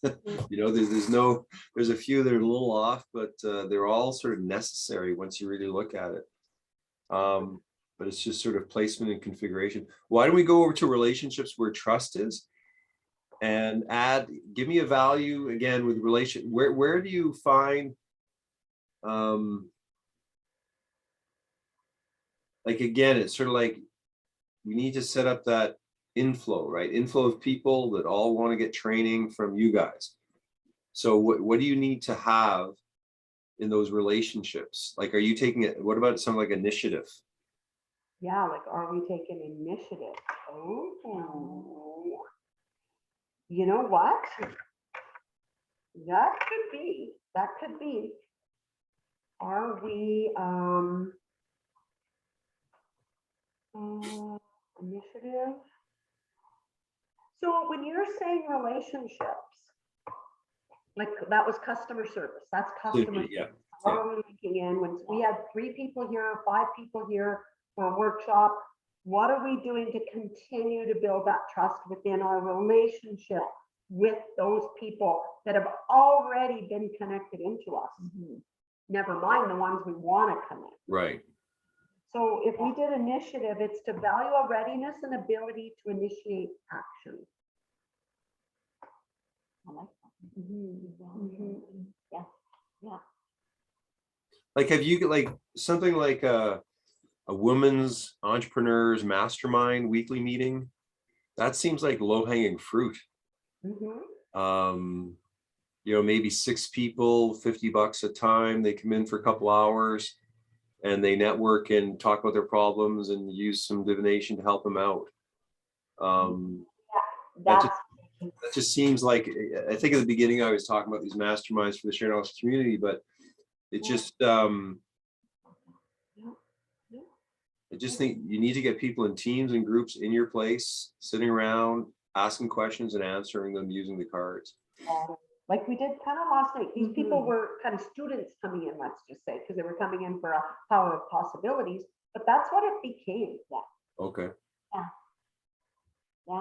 You know, there's a few that are a little off, but they're all sort of necessary once you really look at it. But it's just sort of placement and configuration. Why don't we go over to relationships where trust is, and give me a value again with relation. Where do you find, like, again, it's sort of like we need to set up that inflow, right? Inflow of people that all want to get training from you guys. So what do you need to have in those relationships? Like, are you taking it? What about something like initiative? Yeah, like, are we taking initiative? Oh, you know what? That could be. Are we, initiative? So when you're saying relationships, like that was customer service, that's customer. Yeah. How are we linking in when we had 3 people here, 5 people here for a workshop? What are we doing to continue to build that trust within our relationship with those people that have already been connected into us? Never mind the ones we want to connect. Right. So if we did initiative, it's to value our readiness and ability to initiate action. I like that. Yeah. Like, have you like something like a women's entrepreneurs mastermind weekly meeting? That seems like low-hanging fruit. You know, maybe 6 people, $50 a time. They come in for a couple hours and they network and talk about their problems and use some divination to help them out. That just seems like, I think at the beginning I was talking about these masterminds for the shared knowledge community, but it just, I just think you need to get people in teams and groups in your place, sitting around, asking questions and answering them using the cards. Like we did kind of last night. These people were kind of students coming in, let's just say, because they were coming in for a power of possibilities, but that's what it became. Okay. Yeah,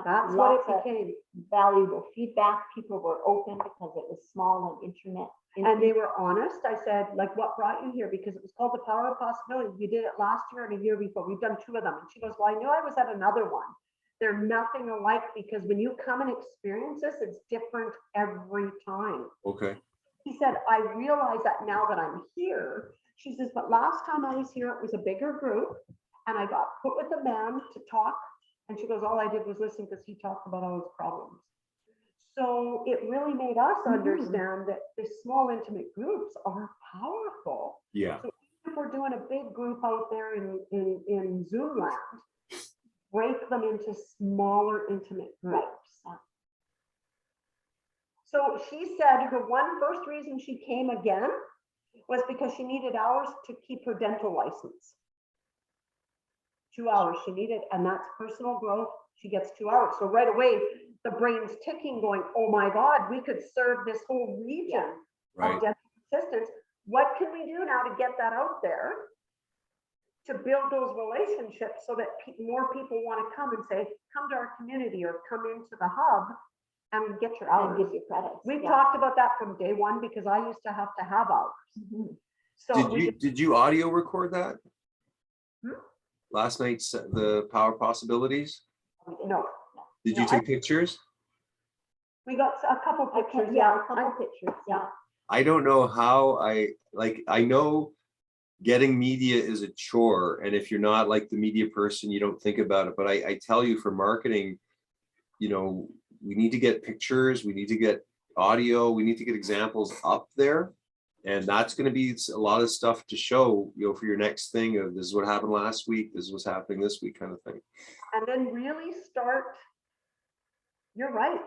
That's what lots it of became. valuable feedback. People were open because it was small and intimate. And they were honest. I said, like, what brought you here? Because it was called the power of possibility. You did it last year and a year before. We've done 2 of them. And she goes, well, I knew I was at another one. They're nothing alike because when you come and experience this, it's different every time. Okay. He said, I realize that now that I'm here. She says, but last time I was here, it was a bigger group and I got put with a man to talk. And she goes, all I did was listen because he talked about all his problems. So it really made us understand that the small intimate groups are powerful. Yeah. So if we're doing a big group out there in Zoom land, break them into smaller intimate groups. So she said her first reason she came again was because she needed hours to keep her dental license. 2 hours she needed, and that's personal growth. She gets 2 hours. So right away, the brain's ticking going, oh my God, we could serve this whole region Right. of dental assistants. What can we do now to get that out there? To build those relationships so that more people want to come and say, come to our community or come into the hub and get your And hours. give you credits. We've yeah. talked about that from day one because I used to have hours. Mhm. So Did you audio record that? Hmm? Last night's the Power Possibilities? no, Did you No, take pictures? we got a couple A cou- pictures. Yeah, a couple pictures, yeah. I don't know how I know getting media is a chore. And if you're not like the media person, you don't think about it. But I tell you, for marketing, you know, we need to get pictures, we need to get audio, we need to get examples up there. And that's going to be a lot of stuff to show, you know, for your next thing of this is what happened last week, this is what's happening this week kind of thing. And then really start, you're right,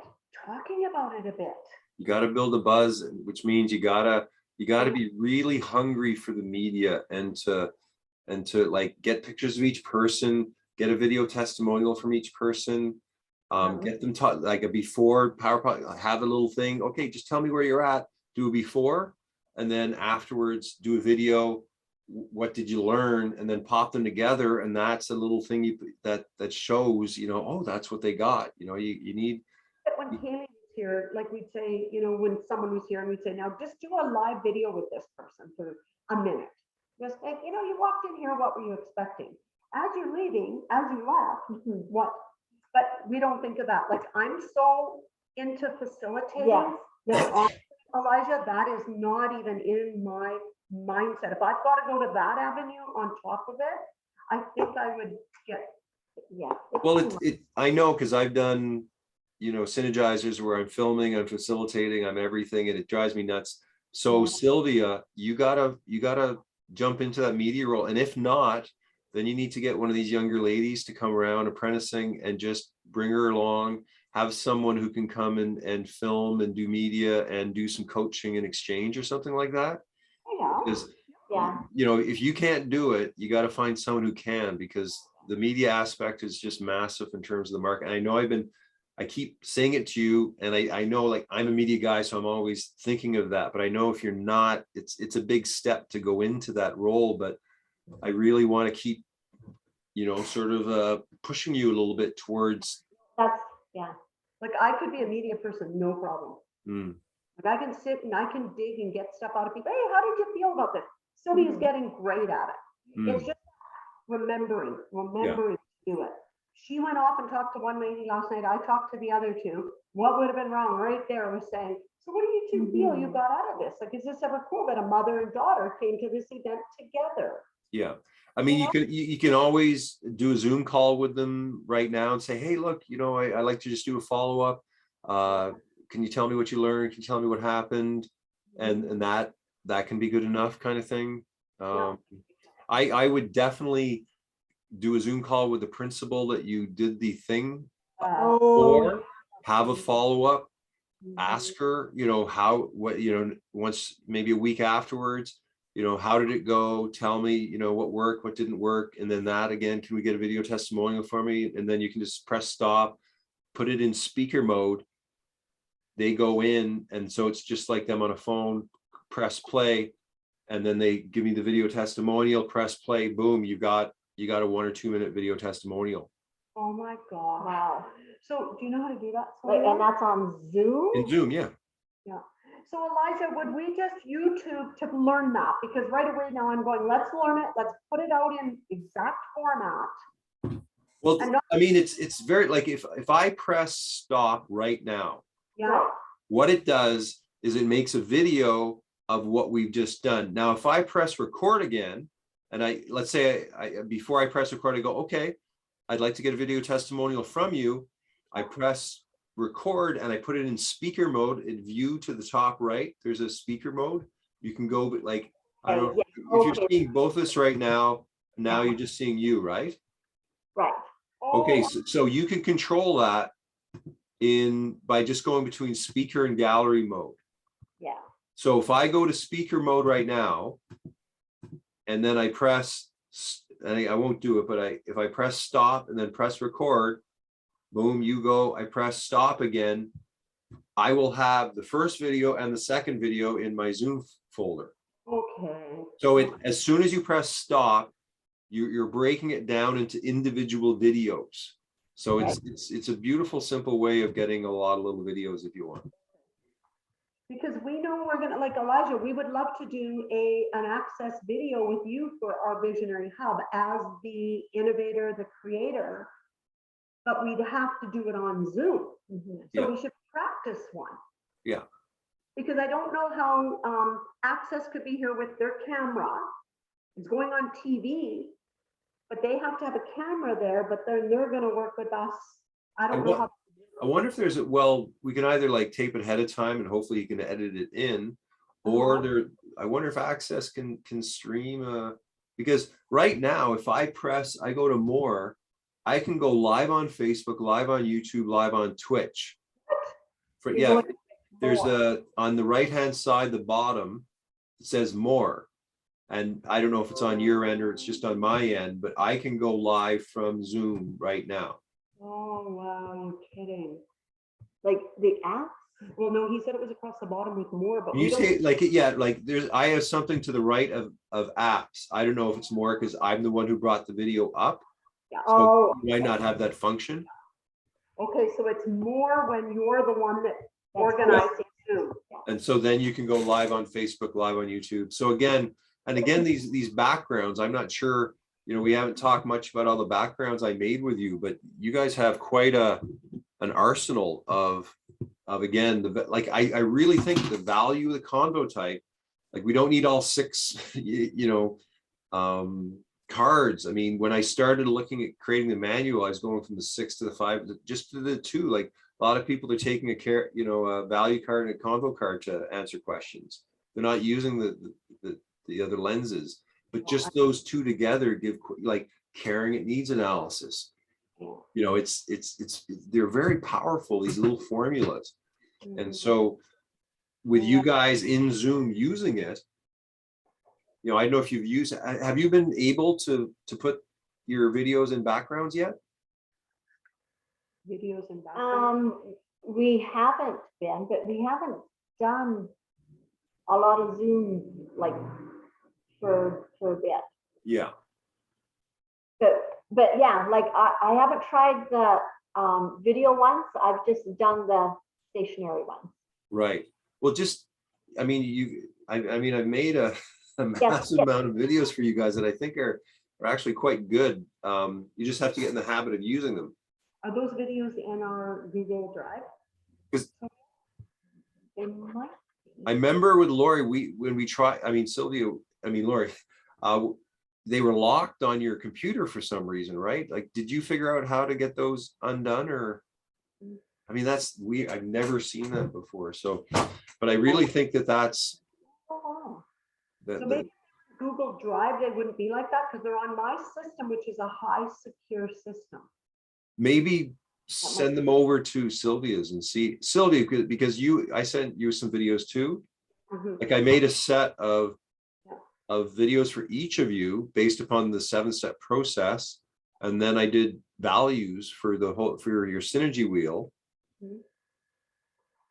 talking about it a bit. You got to build a buzz, which means you gotta be really hungry for the media and to like get pictures of each person, get a video testimonial from each person, get them taught like a before PowerPoint, have a little thing. Okay, just tell me where you're at, do a before, and then afterwards do a video. What did you learn? And then pop them together, and that's a little thing that shows, you know, oh, that's what they got. You know, you need. But when Kaylee was here, like we'd say, you know, when someone was here and we'd say, now just do a live video with this person for a minute. Just like, you know, you walked in here, what were you expecting? As you're leaving, as you left, what? But we don't think of that. Like, I'm so into facilitating Yes. that, honestly, Elijah, that is not even in my mindset. If I've got to go to that avenue on top of it, I think I would get, Yeah. Well, I know, because I've done, you know, synergizers where I'm filming, I'm facilitating, I'm everything, and it drives me nuts. So Yeah. Sylvia, you gotta jump into that media role. And if not, then you need to get one of these younger ladies to come around apprenticing and just bring her along, have someone who can come and film and do media and do some coaching and exchange or something like that. yeah. Because, Yeah. you know, if you can't do it, you got to find someone who can, because the media aspect is just massive in terms of the market. And I know I keep saying it to you, and I know, like, I'm a media guy, so I'm always thinking of that. But I know if you're not, it's a big step to go into that role. But I really want to keep, you know, sort of pushing you a little bit towards. That's, yeah. Like, I could be a media person, no problem. Mm, Like, I can sit and I can dig and get stuff out of people. Hey, how did you feel about this? Sylvia's getting great at it. mm, It's just remembering to do it. She went off and talked to one lady last night. I talked to the other two. What would have been wrong right there was saying, so what do you two feel you got out of this? Like, is this ever cool that a mother and daughter came to this event together? yeah. I mean, you can always do a Zoom call with them right now and say, hey, look, you know, I like to just do a follow-up. Can you tell me what you learned? Can you tell me what happened? And that can be good enough, kind of thing. I would definitely do a Zoom call with the principal that you did the thing for, have a follow-up, ask her, you know, what, you know, once, maybe a week afterwards, you know, how did it go? Tell me, you know, what worked, what didn't work. And then that again, can we get a video testimonial for me? And then you can just press stop, put it in speaker mode. They go in, and so it's just like them on a phone, press play, and then they give me the video testimonial, press play, boom, you got a 1 or 2 minute video testimonial. Oh my God. Wow. So do you know how to do that? Wait, Sylvia? and that's on Zoom? In Zoom, yeah. Yeah. So Elijah, would we just YouTube to learn that? Because right away now I'm going, let's learn it. Let's put it out in exact format. Well, And not- I mean, it's very, like, if I press stop right now, Yeah. what it does is it makes a video of what we've just done. Now, if I press record again, and let's say before I press record, I go, okay, I'd like to get a video testimonial from you. I press record and I put it in speaker mode. In view to the top right, there's a speaker mode. You can go, but like, I don't know, if you're seeing both of us right now you're just seeing you, right? Right. Okay, so you can control that by just going between speaker and gallery mode. Yeah. So if I go to speaker mode right now, and then I press and I won't do it, but if I press stop and then press record, boom, you go, I press stop again, I will have the first video and the second video in my Zoom folder. Okay. So as soon as you press stop, you're breaking it down into individual videos. So it's a beautiful, simple way of getting a lot of little videos if you want. Because we know we're gonna, like Elijah, we would love to do an access video with you for our Visionary Hub as the innovator, the creator, but we'd have to do it on Zoom. So we should practice one. Yeah. Because I don't know how Access could be here with their camera. It's going on TV, but they have to have a camera there, but then they're gonna work with us. I don't know how. I wonder if there's we can either like tape it ahead of time and hopefully you can edit it in, or I wonder if Access can stream because right now if I go to more, I can go live on Facebook, live on YouTube, live on Twitch. There's on the right hand side, the bottom, it says more. And I don't know if it's on your end or it's just on my end, but I can go live from Zoom right now. Oh, wow, you're kidding. Like the app? Well, no, he said it was across the bottom with more, but You say I have something to the right of apps. I don't know if it's more because I'm the one who brought the video up. Yeah. So you might not have that function. Okay, so it's more when you're the one that organizing Zoom. And so then you can go live on Facebook, live on YouTube. So again, these backgrounds, I'm not sure, we haven't talked much about all the backgrounds I made with you, but you guys have quite an arsenal of again, I really think the value of the convo type, like we don't need all 6, cards. I mean, when I started looking at creating the manual, I was going from the 6 to the 5, just to the 2. Like a lot of people are taking a value card and a convo card to answer questions. They're not using the other lenses, but just those 2 together give like caring it needs analysis. They're very powerful, these little formulas. And so with you guys in Zoom using it, I don't know if have you been able to put your videos in backgrounds yet? Videos and background. We haven't been, but we haven't done a lot of Zoom like for a bit. Yeah. But yeah, like I haven't tried the video ones. I've just done the stationary ones. Right. Well, I've made a massive amount of videos for you guys that I think are actually quite good. You just have to get in the habit of using them. Are those videos in our Google Drive? I remember with Laurie, when we tried, Laurie, they were locked on your computer for some reason, right? Like, did you figure out how to get those undone or? I mean, that's weird. I've never seen that before. So, but I really think that's. So maybe Google Drive, they wouldn't be like that because they're on my system, which is a high secure system. Maybe send them over to Sylvia's and see Sylvia, because I sent you some videos too. Like I made a set of videos for each of you based upon the 7-step process, and then I did values for your synergy wheel.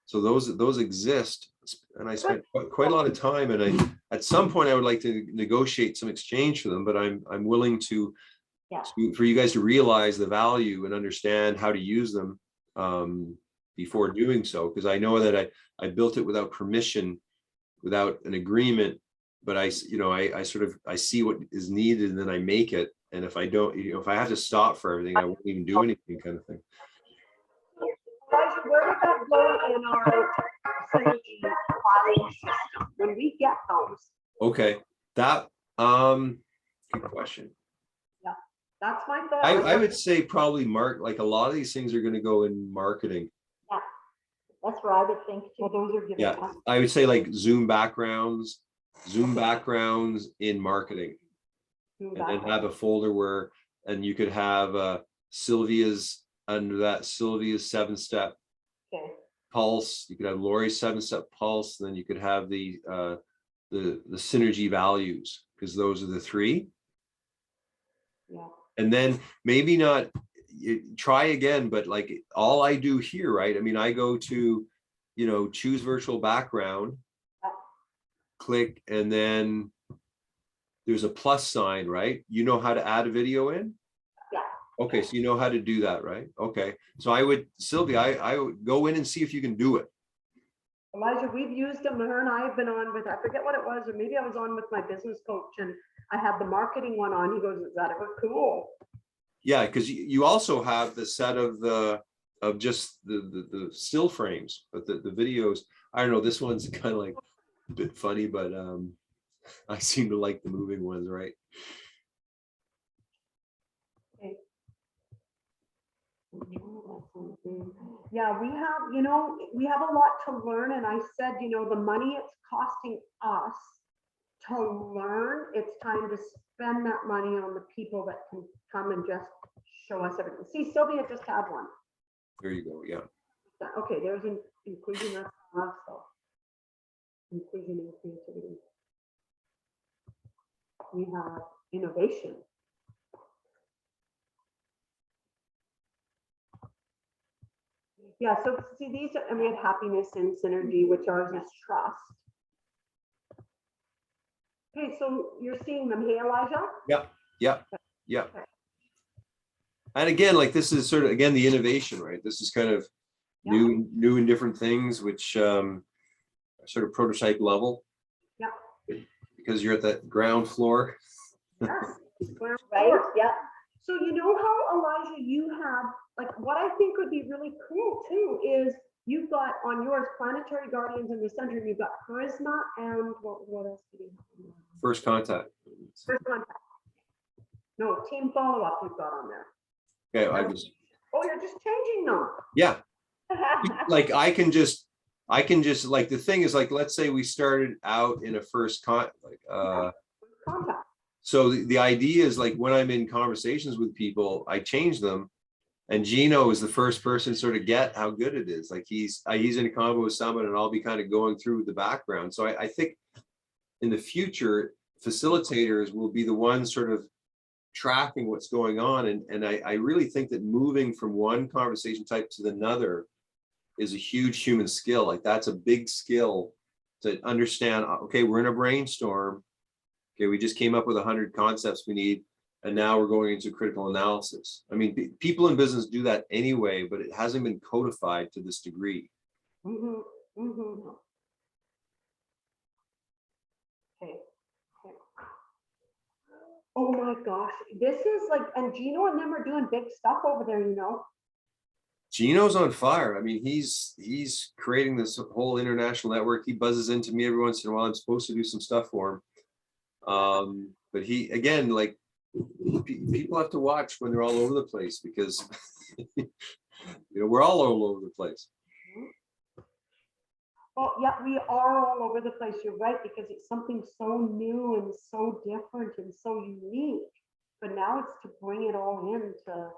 So those exist, and I spent quite a lot of time, and at some point I would like to negotiate some exchange for them, but I'm willing to for you guys to realize the value and understand how to use them before doing so, because I know that I built it without permission, without an agreement, but I see what is needed and then I make it, and if I don't, if I have to stop for everything, I won't even do anything, kind of thing. Where did that go in our synergy filing system when we get those? Okay, that good question. Yeah, that's my thought. I would say probably like a lot of these things are going to go in marketing. Yeah, that's what I would think too. Well, those are given us. I would say like Zoom backgrounds in marketing, and then have a folder where, and you could have Sylvia's, under that Sylvia's 7-step pulse. You could have Laurie's 7-step pulse, and then you could have the synergy values, because those are the 3. Yeah. And then maybe not, try again, but like all I do here, right? I mean, I go to, choose virtual background, click, and then there's a plus sign, right? You know how to add a video in? Yeah. Okay, so you know how to do that, right? Okay, so Sylvia, I would go in and see if you can do it. Elijah, we've used them. Her and I have been on with, I forget what it was, or maybe I was on with my business coach and I had the marketing one on. He goes, is that ever cool? Yeah, because you also have the set of just the still frames, but the videos, I don't know, this one's kind of like a bit funny, but I seem to like the moving ones, right? Okay. Yeah, we have a lot to learn. And I said, the money it's costing us to learn, it's time to spend that money on the people that can come and just show us everything. See, Sylvia just had one. There you go, yeah. Okay, there's an inclusion, that's also inclusion and creativity. We have innovation. Yeah, so see these are, and we have happiness and synergy, which ours is trust. Okay, so you're seeing them, hey Elijah? Yeah. And again, like this is sort of, again, the innovation, right? This is kind of new and different things, which are sort of prototype level. Yeah. Because you're at the ground floor. Yes. Right, yeah. So you know how, Elijah, you have, like, what I think would be really cool too is you've got on yours Planetary Guardians in the center, and you've got Charisma and what else do you have? First contact. First Contact. No, Team Follow-Up you've got on there. Okay, I just, Oh, you're just changing them. yeah. Like I can just like, the thing is, like, let's say we started out in a first contact. So the idea is, like, when I'm in conversations with people, I change them. And Gino is the first person to sort of get how good it is. Like he's in a combo with someone, and I'll be kind of going through the background. So I think in the future, facilitators will be the ones sort of tracking what's going on. And I really think that moving from one conversation type to another is a huge human skill. Like that's a big skill to understand, okay, we're in a brainstorm. Okay, we just came up with 100 concepts we need, and now we're going into critical analysis. I mean, people in business do that anyway, but it hasn't been codified to this degree. Mm-hmm. Mm-hmm. Okay. Oh my gosh, this is like, and Gino and them are doing big stuff over there, Gino's on fire. I mean, he's creating this whole international network. He buzzes into me every once in a while. I'm supposed to do some stuff for him. But he, again, like, people have to watch when they're all over the place, because we're all over the place. Well, yeah, we are all over the place. You're right, because it's something so new and so different and so unique. But now it's to bring it all into.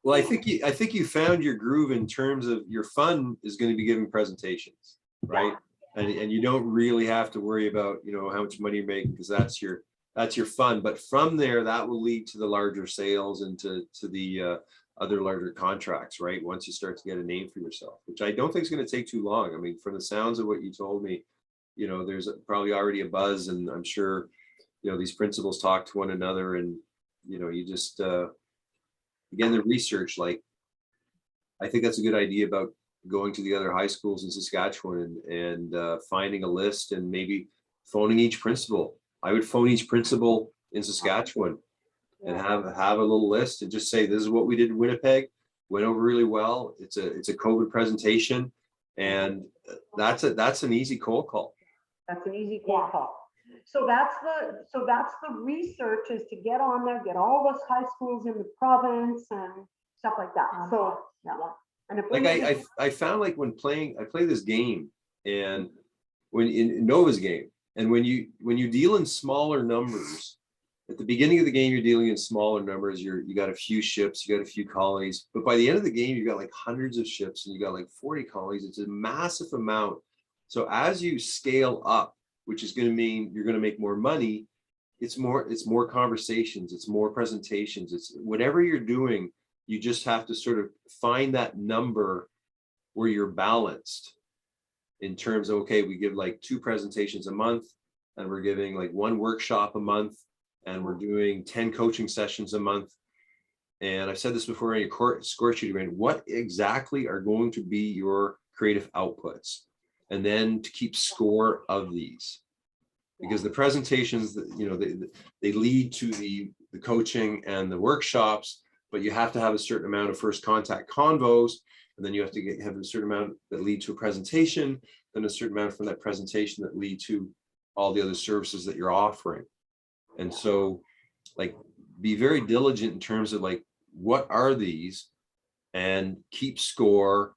Well, I think you found your groove in terms of your fun is going to be giving presentations, right? Yeah. And you don't really have to worry about how much money you're making, because that's your fun. But from there, that will lead to the larger sales and to the other larger contracts, right? Once you start to get a name for yourself, which I don't think is going to take too long. I mean, from the sounds of what you told me, there's probably already a buzz, and I'm sure, these principals talk to one another, and, you just, again, the research, like, I think that's a good idea about going to the other high schools in Saskatchewan and finding a list and maybe phoning each principal. I would phone each principal in Saskatchewan and have a little list and just say, this is what we did in Winnipeg, went over really well. It's a COVID presentation, and that's an easy cold call. That's an easy cold call. So that's the research, is to get on there, get all those high schools in the province and stuff like that. So yeah. And if like I found, like, when I play this game, and when in Nova's game, and when you deal in smaller numbers, at the beginning of the game, you're dealing in smaller numbers. You got a few ships, you got a few colonies, but by the end of the game, you got like hundreds of ships, and you got like 40 colonies. It's a massive amount. So as you scale up, which is going to mean you're going to make more money, it's more conversations, it's more presentations, it's whatever you're doing, you just have to sort of find that number where you're balanced in terms of, okay, we give like 2 presentations a month, and we're giving like 1 workshop a month, and we're doing 10 coaching sessions a month. And I've said this before in your score sheet, what exactly are going to be your creative outputs? And then to keep score of these. Because the presentations that, you know, they lead to the coaching and the workshops, but you have to have a certain amount of first contact convos, and then you have to have a certain amount that lead to a presentation, then a certain amount from that presentation that lead to all the other services that you're offering. And so, like, be very diligent in terms of like, what are these, and keep score.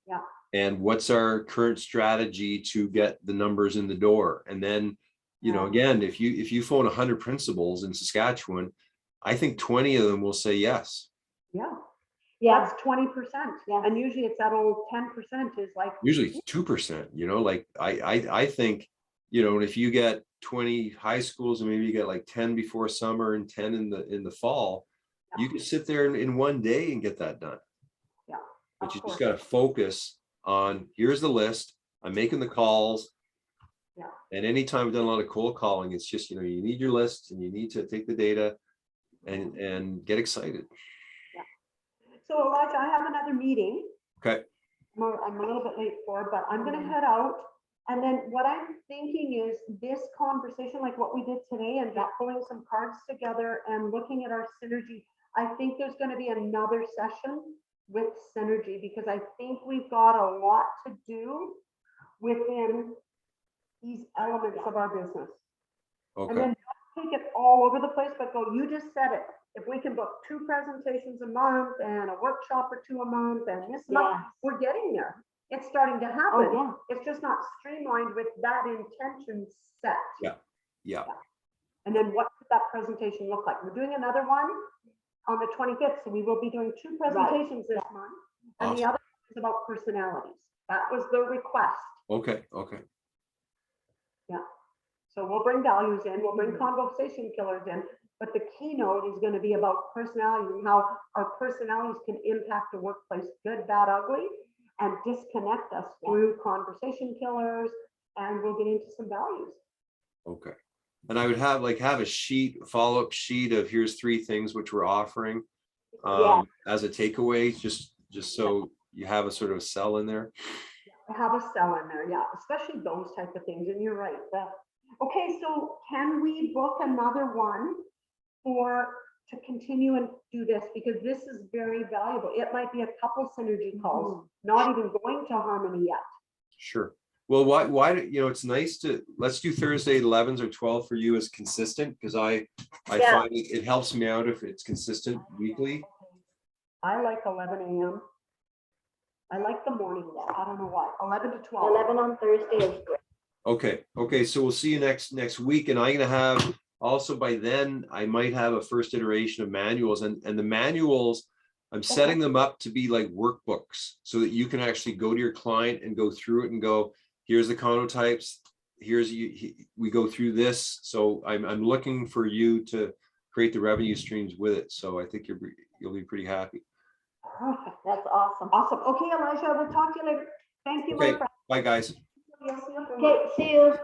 Yeah. And what's our current strategy to get the numbers in the door? And then, you know, again, if you phone 100 principals in Saskatchewan, I think 20 of them will say yes. Yeah, Yeah, that's 20%. Yeah. And usually it's that old 10% is like, Usually it's 2%, you know, like I think, you know, if you get 20 high schools and maybe you get like 10 before summer and 10 in the fall, you can sit there in one day and get that done. Yeah, But of you course. just got to focus on, here's the list, I'm making the calls. Yeah. And anytime we've done a lot of cold calling, it's just, you know, you need your list and you need to take the data and get excited. So Elijah, I have another meeting. Okay. I'm a little bit late for, but I'm gonna head out. And then what I'm thinking is this conversation, like what we did today, and pulling some cards together and looking at our synergy. I think there's gonna be another session with synergy, because I think we've got a lot to do within these elements of our business. And Okay. then don't take it all over the place, but go, you just said it. If we can book 2 presentations a month and a workshop or 2 a month and this month, we're getting there. It's starting to happen. yeah. It's just not streamlined with that intention set. Yeah. And then what could that presentation look like? We're doing another one on the 25th. So we will be doing 2 presentations this month. And the Awesome. other is about personalities. That was the request. Okay. So we'll bring values in, we'll bring conversation killers in, but the keynote is going to be about personalities and how our personalities can impact the workplace, good, bad, ugly, and disconnect us through conversation killers, and we'll get into some values. Okay. And I would have a sheet, follow-up sheet of here's 3 things which we're offering as a takeaway, just so you have a sort of a cell in there. I have a cell in there, yeah, especially those type of things, and you're right. Okay, so can we book another one to continue and do this? Because this is very valuable. It might be a couple synergy calls, not even going to Harmony yet. Sure. Well, why you know, it's nice let's do Thursday 11s or 12 for you as consistent, because I find it helps me out if it's consistent weekly. I like 11 a.m. I like the morning though. I don't know why. 11 to 12. 11 on Thursday is great. Okay. So we'll see you next week, and I'm gonna have also by then I might have a first iteration of manuals, and the manuals I'm setting them up to be like workbooks so that you can actually go to your client and go through it and go, here's the conotypes, we go through this. So I'm looking for you to create the revenue streams with it. So I think you'll be pretty happy. Perfect. That's awesome. Awesome. Okay, Elijah, we'll talk to you later. Thank you, Okay. my friend. Bye, guys. Yes, Okay, see you.